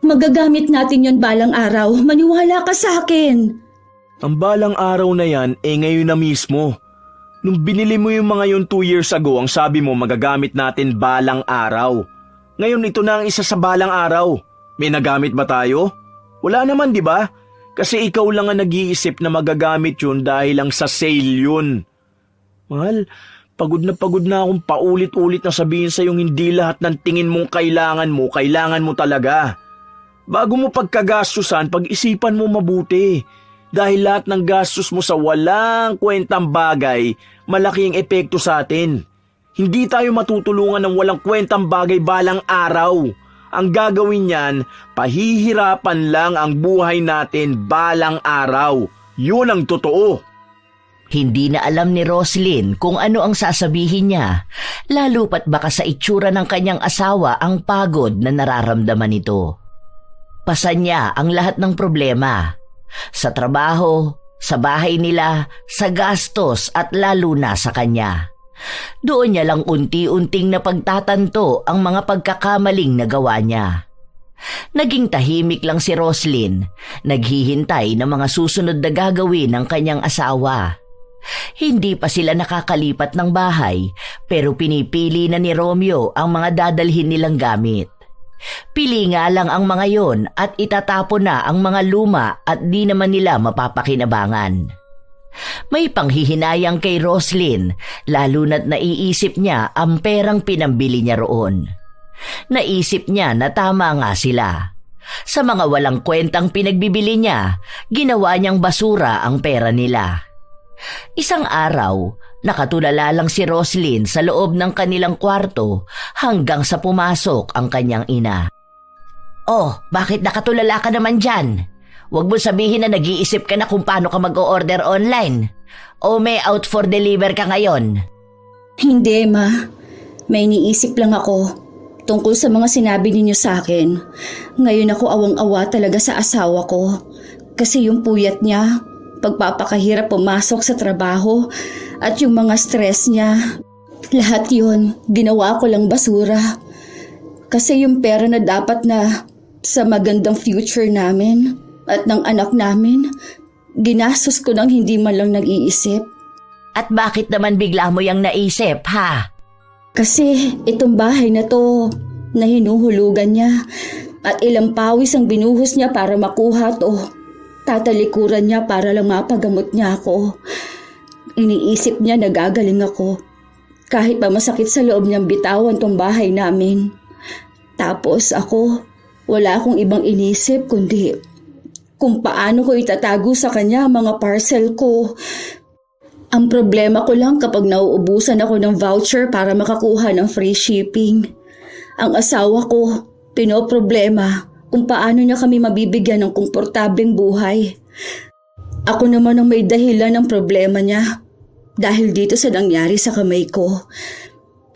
Magagamit natin yon balang araw. Maniwala ka sa akin.
Ang balang araw na yan, ngayon na mismo. Nung binili mo yung mga yun 2 years ago, ang sabi mo magagamit natin balang araw. Ngayon ito na ang isa sa balang araw. May nagamit ba tayo? Wala naman, di ba? Kasi ikaw lang ang nag-iisip na magagamit yun dahil lang sa sale yun. Mahal, pagod na akong paulit-ulit na sabihin sa yung hindi lahat ng tingin mong kailangan mo talaga. Bago mo pagkagastusan, pag-isipan mo mabuti. Dahil lahat ng gastos mo sa walang kwentang bagay, malaki ang epekto sa atin. Hindi tayo matutulungan ng walang kwentang bagay balang araw. Ang gagawin niyan, pahihirapan lang ang buhay natin balang araw. Yun ang totoo.
Hindi na alam ni Roslyn kung ano ang sasabihin niya, lalo pat baka sa itsura ng kanyang asawa ang pagod na nararamdaman nito. Pasan niya ang lahat ng problema. Sa trabaho, sa bahay nila, sa gastos at lalo na sa kanya. Doon niya lang unti-unting napagtatanto ang mga pagkakamaling nagawa niya. Naging tahimik lang si Roslyn, naghihintay ng mga susunod na gagawin ng kanyang asawa. Hindi pa sila nakakalipat ng bahay pero pinipili na ni Romeo ang mga dadalhin nilang gamit. Pili nga lang ang mga yon at itatapon na ang mga luma at di naman nila mapapakinabangan. May panghihinayang kay Roslyn, lalo na't naiisip niya ang perang pinambili niya roon. Naisip niya na tama nga sila. Sa mga walang kwentang pinagbibili niya, ginawa niyang basura ang pera nila. Isang araw, nakatulala lang si Roslyn sa loob ng kanilang kwarto hanggang sa pumasok ang kanyang ina. "Oh, bakit nakatulala ka naman dyan? Huwag mo sabihin na nag-iisip ka na kung paano ka mag-o-order online. O may out for deliver ka ngayon?"
Hindi, Ma. May iniisip lang ako tungkol sa mga sinabi ninyo sa akin. Ngayon ako awang-awa talaga sa asawa ko. Kasi yung puyat niya, pagpapakahirap pumasok sa trabaho, at yung mga stress niya, lahat yun, ginawa ko lang basura. Kasi yung pera na dapat na sa magandang future namin at ng anak namin, ginastos ko nang hindi man lang nag-iisip.
At bakit naman bigla mo yang naisip, ha?
Kasi itong bahay na to, na hinuhulugan niya, at ilang pawis ang binuhos niya para makuha to. Tatalikuran niya para lang mapagamot niya ako. Iniisip niya na gagaling ako. Kahit pa masakit sa loob niyang bitawan tong bahay namin. Tapos ako, wala akong ibang inisip kundi kung paano ko itatago sa kanya ang mga parcel ko. Ang problema ko lang kapag nauubusan ako ng voucher para makakuha ng free shipping. Ang asawa ko, pinoproblema kung paano niya kami mabibigyan ng komportableng buhay. Ako naman ang may dahilan ng problema niya dahil dito sa nangyari sa kamay ko.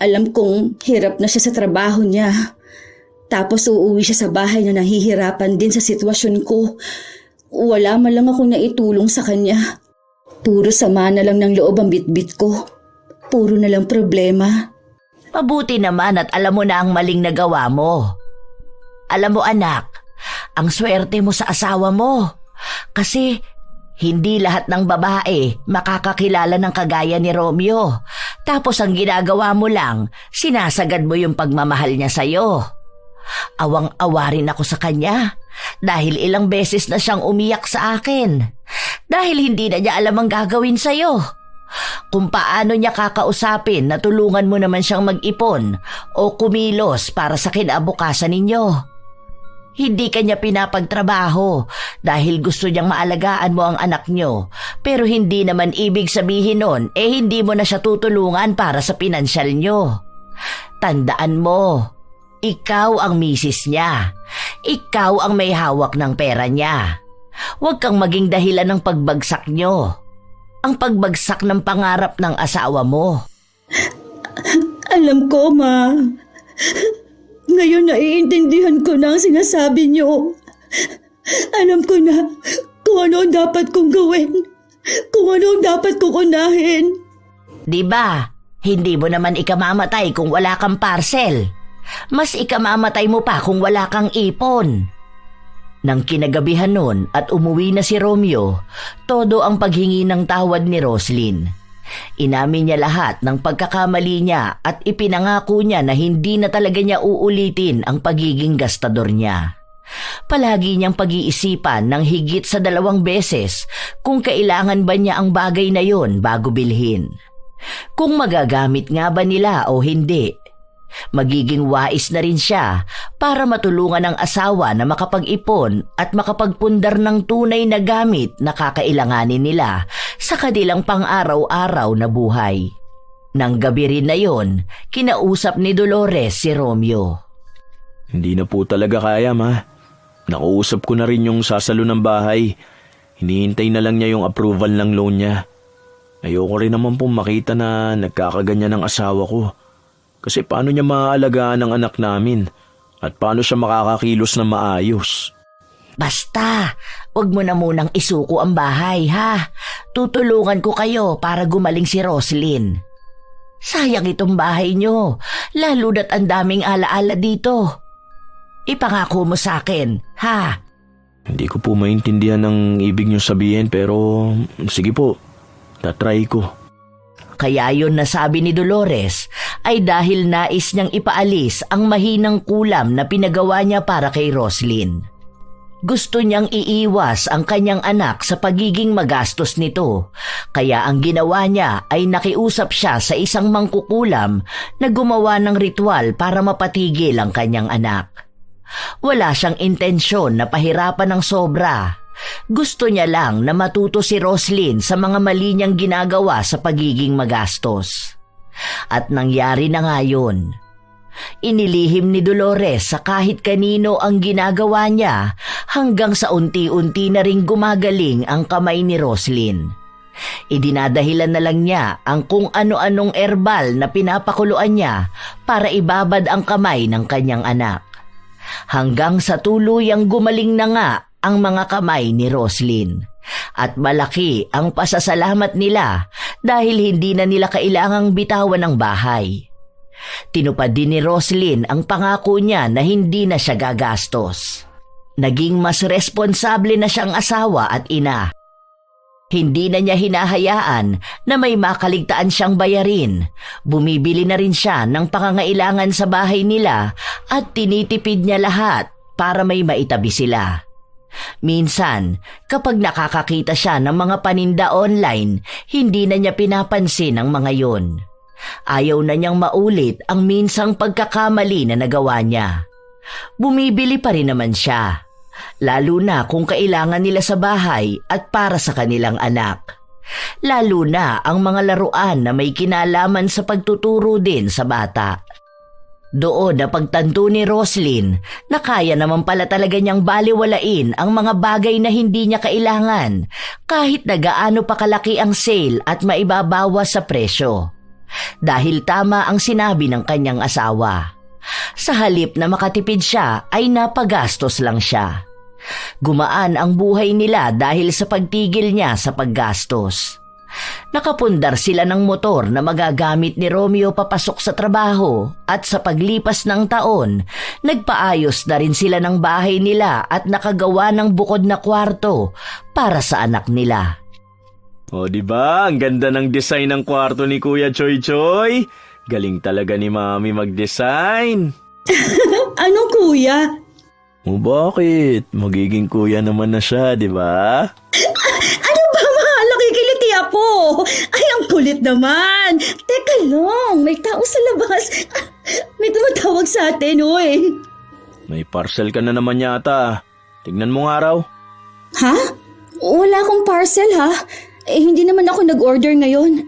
Alam kong hirap na siya sa trabaho niya. Tapos uuwi siya sa bahay na nahihirapan din sa sitwasyon ko. Wala man lang akong naitulong sa kanya. Puro sama na lang ng loob ang bitbit ko. Puro na lang problema.
Mabuti naman at alam mo na ang maling nagawa mo. Alam mo anak, ang swerte mo sa asawa mo. Kasi hindi lahat ng babae makakakilala ng kagaya ni Romeo. Tapos ang ginagawa mo lang, sinasagad mo yung pagmamahal niya sa'yo. Awang-awa rin ako sa kanya dahil ilang beses na siyang umiyak sa akin dahil hindi na niya alam ang gagawin sa'yo. Kung paano niya kakausapin na tulungan mo naman siyang mag-ipon o kumilos para sa kinabukasan ninyo. Hindi ka niya pinapagtrabaho dahil gusto niyang maalagaan mo ang anak niyo, pero hindi naman ibig sabihin nun hindi mo na siya tutulungan para sa pinansyal niyo. Tandaan mo, ikaw ang misis niya. Ikaw ang may hawak ng pera niya. Huwag kang maging dahilan ng pagbagsak niyo. Ang pagbagsak ng pangarap ng asawa mo.
Alam ko, Ma. Ngayon naiintindihan ko na ang sinasabi niyo. Alam ko na kung ano ang dapat kong gawin. Kung ano ang dapat kong unahin.
Diba, hindi mo naman ikamamatay kung wala kang parcel. Mas ikamamatay mo pa kung wala kang ipon. Nang kinagabihan nun at umuwi na si Romeo, todo ang paghingi ng tawad ni Roslyn. Inamin niya lahat ng pagkakamali niya at ipinangako niya na hindi na talaga niya uulitin ang pagiging gastador niya. Palagi niyang pag-iisipan ng higit sa 2 beses kung kailangan ba niya ang bagay na yon bago bilhin. Kung magagamit nga ba nila o hindi. Magiging wais na rin siya para matulungan ang asawa na makapag-ipon at makapagpundar ng tunay na gamit na kakailanganin nila sa kanilang pang-araw-araw na buhay. Nang gabi rin na yon, kinausap ni Dolores si Romeo.
Hindi na po talaga kaya, ma. Nakausap ko na rin yung sasalo ng bahay. Hinihintay na lang niya yung approval ng loan niya. Ayoko rin naman pong makita na nagkakaganyan ng asawa ko. Kasi paano niya maaalagaan ang anak namin? At paano siya makakakilos na maayos?
Basta, wag mo na munang isuko ang bahay, ha? Tutulungan ko kayo para gumaling si Roslyn. Sayang itong bahay nyo, lalo na't ang daming alaala dito. Ipangako mo sa akin, ha?
Hindi ko po maintindihan ang ibig niyo sabihin pero sige po, tatry ko.
Kaya yun nasabi ni Dolores ay dahil nais niyang ipaalis ang mahinang kulam na pinagawa niya para kay Roslyn. Gusto niyang iiwas ang kanyang anak sa pagiging magastos nito, kaya ang ginawa niya ay nakiusap siya sa isang mangkukulam na gumawa ng ritual para mapatigil ang kanyang anak. Wala siyang intensyon na pahirapan ng sobra. Gusto niya lang na matuto si Roslyn sa mga mali niyang ginagawa sa pagiging magastos. At nangyari na nga yun. Inilihim ni Dolores sa kahit kanino ang ginagawa niya hanggang sa unti-unti na ring gumagaling ang kamay ni Roslyn. Idinadahilan na lang niya ang kung ano-anong erbal na pinapakuluan niya para ibabad ang kamay ng kanyang anak. Hanggang sa tuluyang gumaling na nga ang mga kamay ni Roslyn. At malaki ang pasasalamat nila dahil hindi na nila kailangang bitawan ng bahay. Tinupad din ni Roslyn ang pangako niya na hindi na siya gagastos. Naging mas responsable na siyang asawa at ina. Hindi na niya hinahayaan na may makaligtaan siyang bayarin. Bumibili na rin siya ng pangangailangan sa bahay nila at tinitipid niya lahat para may maitabi sila. Minsan, kapag nakakakita siya ng mga paninda online, hindi na niya pinapansin ang mga yon. Ayaw na niyang maulit ang minsang pagkakamali na nagawa niya. Bumibili pa rin naman siya. Lalo na kung kailangan nila sa bahay at para sa kanilang anak. Lalo na ang mga laruan na may kinalaman sa pagtuturo din sa bata. Doon na pagtanto ni Roslyn na kaya naman pala talaga niyang baliwalain ang mga bagay na hindi niya kailangan kahit na gaano pa kalaki ang sale at maibabawas sa presyo. Dahil tama ang sinabi ng kanyang asawa. Sa halip na makatipid siya ay napagastos lang siya. Gumaan ang buhay nila dahil sa pagtigil niya sa paggastos. Nakapundar sila ng motor na magagamit ni Romeo papasok sa trabaho at sa paglipas ng taon, nagpaayos na rin sila ng bahay nila at nakagawa ng bukod na kwarto para sa anak nila.
O diba, ang ganda ng design ng kwarto ni Kuya Choy Choy. Galing talaga ni Mami mag-design.
Anong kuya?
O bakit? Magiging kuya naman na siya, di ba?
Ano ba, mahal? Nakikiliti ako. Ay, ang kulit naman. Teka lang, may tao sa labas. May tumatawag sa atin, oy.
May parcel ka na naman yata. Tignan mo nga raw.
Ha? Wala akong parcel, ha? Hindi naman ako nag-order ngayon.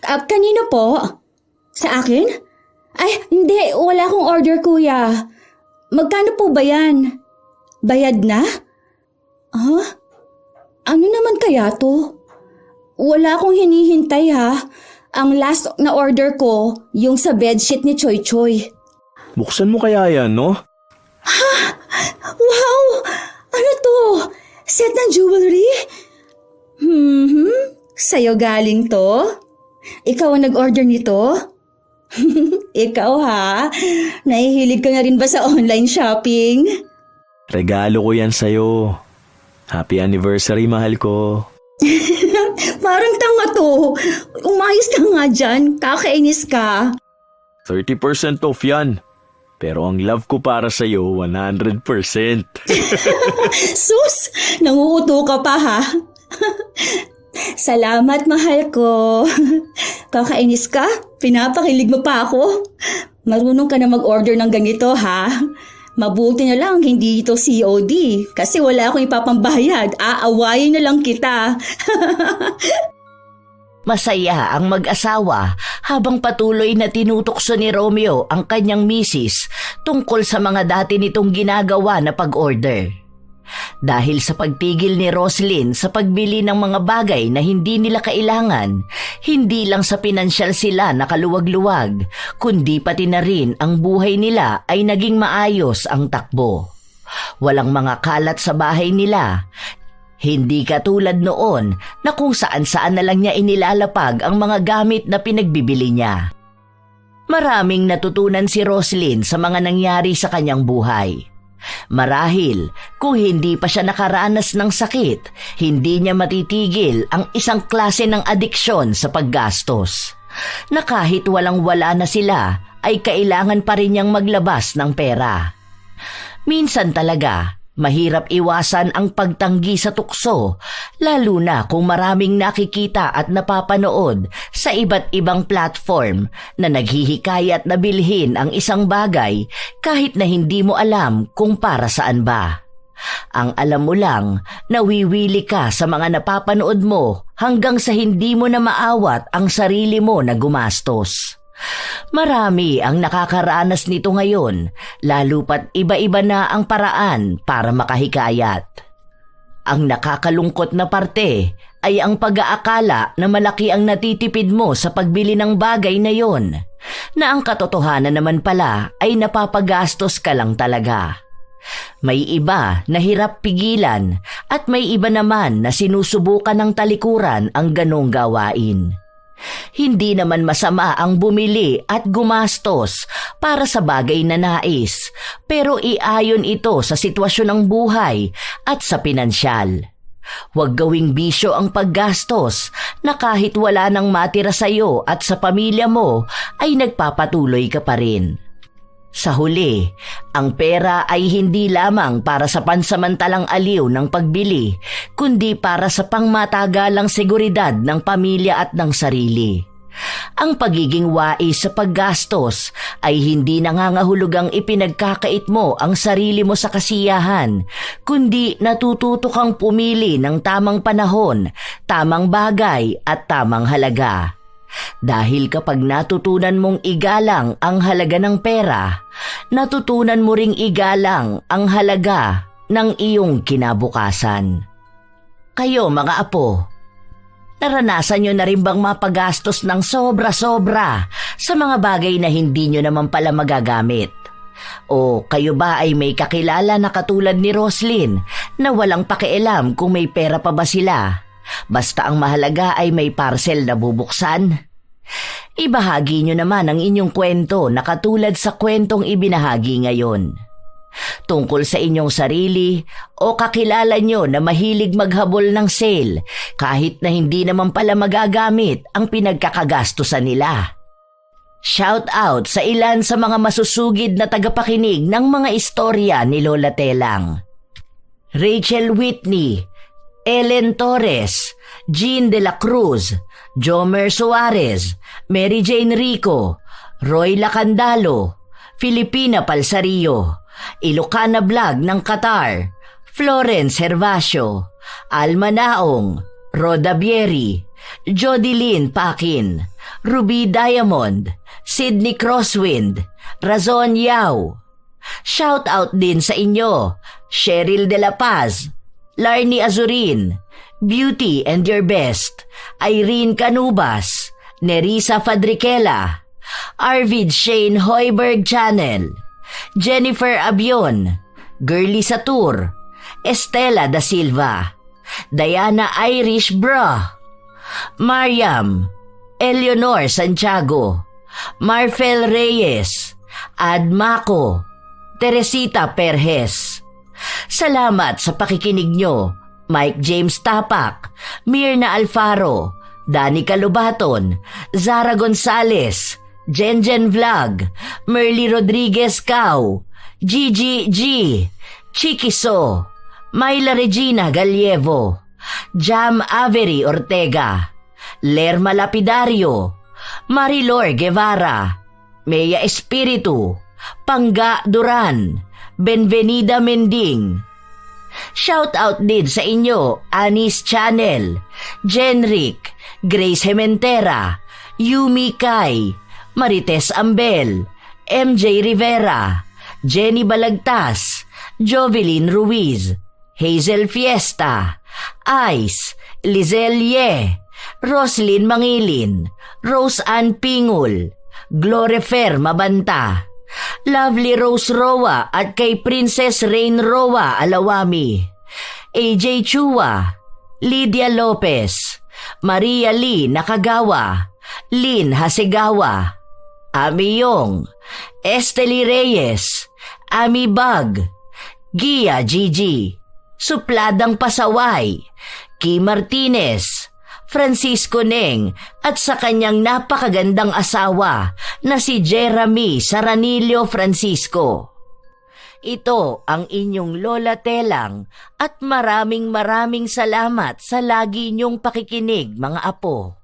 Kanino po? Sa akin? Ay, hindi. Wala akong order, kuya. Magkano po ba yan? Bayad na? Ha? Ano naman kaya to? Wala akong hinihintay, ha? Ang last na order ko, yung sa bedsheet ni Choy Choy.
Buksan mo kaya yan, no?
Ha? Wow! Ano to? Set ng jewelry? Sa'yo galing to? Ikaw ang nag-order nito? Ikaw ha? Nahihilig ka na rin ba sa online shopping?
Regalo ko yan sa'yo. Happy anniversary, mahal ko.
Parang tanga to. Umayos ka nga dyan. Kakainis ka.
30% off yan. Pero ang love ko para sa'yo, 100%.
Sus! Nanguuto ka pa ha? Salamat, mahal ko. Kakainis ka? Pinapakilig mo pa ako? Marunong ka na mag-order ng ganito ha? Mabuti na lang hindi ito COD kasi wala akong ipapambayad. Aawayin na lang kita.
Masaya ang mag-asawa habang patuloy na tinutokso ni Romeo ang kanyang misis tungkol sa mga dati nitong ginagawa na pag-order. Dahil sa pagpigil ni Roslyn sa pagbili ng mga bagay na hindi nila kailangan, hindi lang sa pinansyal sila nakaluwag-luwag, kundi pati na rin ang buhay nila ay naging maayos ang takbo. Walang mga kalat sa bahay nila. Hindi katulad noon na kung saan-saan na lang niya inilalapag ang mga gamit na pinagbibili niya. Maraming natutunan si Roslyn sa mga nangyari sa kanyang buhay. Marahil kung hindi pa siya nakaranas ng sakit, hindi niya matitigil ang isang klase ng adiksyon sa paggastos. Na kahit walang-wala na sila, ay kailangan pa rin niyang maglabas ng pera. Minsan talaga, mahirap iwasan ang pagtanggi sa tukso, lalo na kung maraming nakikita at napapanood sa iba't ibang platform na naghihikayat na bilhin ang isang bagay kahit na hindi mo alam kung para saan ba. Ang alam mo lang, nawiwili ka sa mga napapanood mo hanggang sa hindi mo na maawat ang sarili mo na gumastos. Marami ang nakakaranas nito ngayon, lalo pat iba-iba na ang paraan para makahikayat. Ang nakakalungkot na parte ay ang pag-aakala na malaki ang natitipid mo sa pagbili ng bagay na yon, na ang katotohanan naman pala ay napapagastos ka lang talaga. May iba na hirap pigilan at may iba naman na sinusubukan ng talikuran ang ganong gawain. Hindi naman masama ang bumili at gumastos para sa bagay na nais, pero iayon ito sa sitwasyon ng buhay at sa pinansyal. Huwag gawing bisyo ang paggastos na kahit wala nang matira sa iyo at sa pamilya mo ay nagpapatuloy ka pa rin. Sa huli, ang pera ay hindi lamang para sa pansamantalang aliw ng pagbili, kundi para sa pangmatagalang seguridad ng pamilya at ng sarili. Ang pagiging wais sa paggastos ay hindi nangangahulugang ipinagkakait mo ang sarili mo sa kasiyahan, kundi natututo kang pumili ng tamang panahon, tamang bagay at tamang halaga. Dahil kapag natutunan mong igalang ang halaga ng pera, natutunan mo ring igalang ang halaga ng iyong kinabukasan. Kayo mga apo, naranasan nyo na rin bang mapagastos ng sobra-sobra sa mga bagay na hindi nyo naman pala magagamit? O kayo ba ay may kakilala na katulad ni Roslyn na walang pakialam kung may pera pa ba sila? Basta ang mahalaga ay may parcel na bubuksan. Ibahagi nyo naman ang inyong kwento na katulad sa kwentong ibinahagi ngayon. Tungkol sa inyong sarili o kakilala nyo na mahilig maghabol ng sale kahit na hindi naman pala magagamit ang pinagkakagastusan nila. Shout out sa ilan sa mga masusugid na tagapakinig ng mga istorya ni Lola Telang. Rachel Whitney, Ellen Torres, Jean de la Cruz, Jomer Suarez, Mary Jane Rico, Roy Lacandalo, Filipina Palsario, Ilocana Vlog ng Qatar, Florence Hervasio, Alma Naong, Roda Bieri, Jodilyn Pakin, Ruby Diamond, Sydney Crosswind, Razon Yao. Shout out din sa inyo, Cheryl De La Paz, Larnie Azurin, Beauty and Your Best, Irene Canubas, Nerissa Fadriquela, Arvid Shane Hoiberg Channel, Jennifer Abion, Girly Satur, Estela Da Silva, Diana Irish Bra, Mariam, Eleanor Santiago, Marfel Reyes, Ad Maco, Teresita Perez. Salamat sa pakikinig nyo, Mike James Tapak, Mirna Alfaro, Danica Lobaton, Zara Gonzales, Jenjen Vlog, Merly Rodriguez Cao, Gigi G, Chikiso, Myla Regina Galievo, Jam Avery Ortega, Lerma Lapidario, Marilor Guevara, Mea Espiritu, Pangga Duran, Benvenida Mending. Shout out din sa inyo, Anis Channel, Jenric, Grace Hementera, Yumi Kai, Marites Ambel, MJ Rivera, Jenny Balagtas, Jovelyn Ruiz, Hazel Fiesta, Ice, Lizelle Ye, Roslyn Mangilin, Rose Ann Pingul, Glorefer Mabanta, Lovely Rose Roa at kay Princess Rain Roa Alawami, AJ Chua, Lydia Lopez, Maria Lee Nakagawa, Lynn Hasegawa, Ami Yong, Esteli Reyes, Ami Bag, Gia Gigi, Supladang Pasaway, Ki Martinez, Francisco Neng at sa kanyang napakagandang asawa na si Jeremy Saranilio Francisco. Ito ang inyong Lola Telang at maraming salamat sa lagi niyong pakikinig mga apo.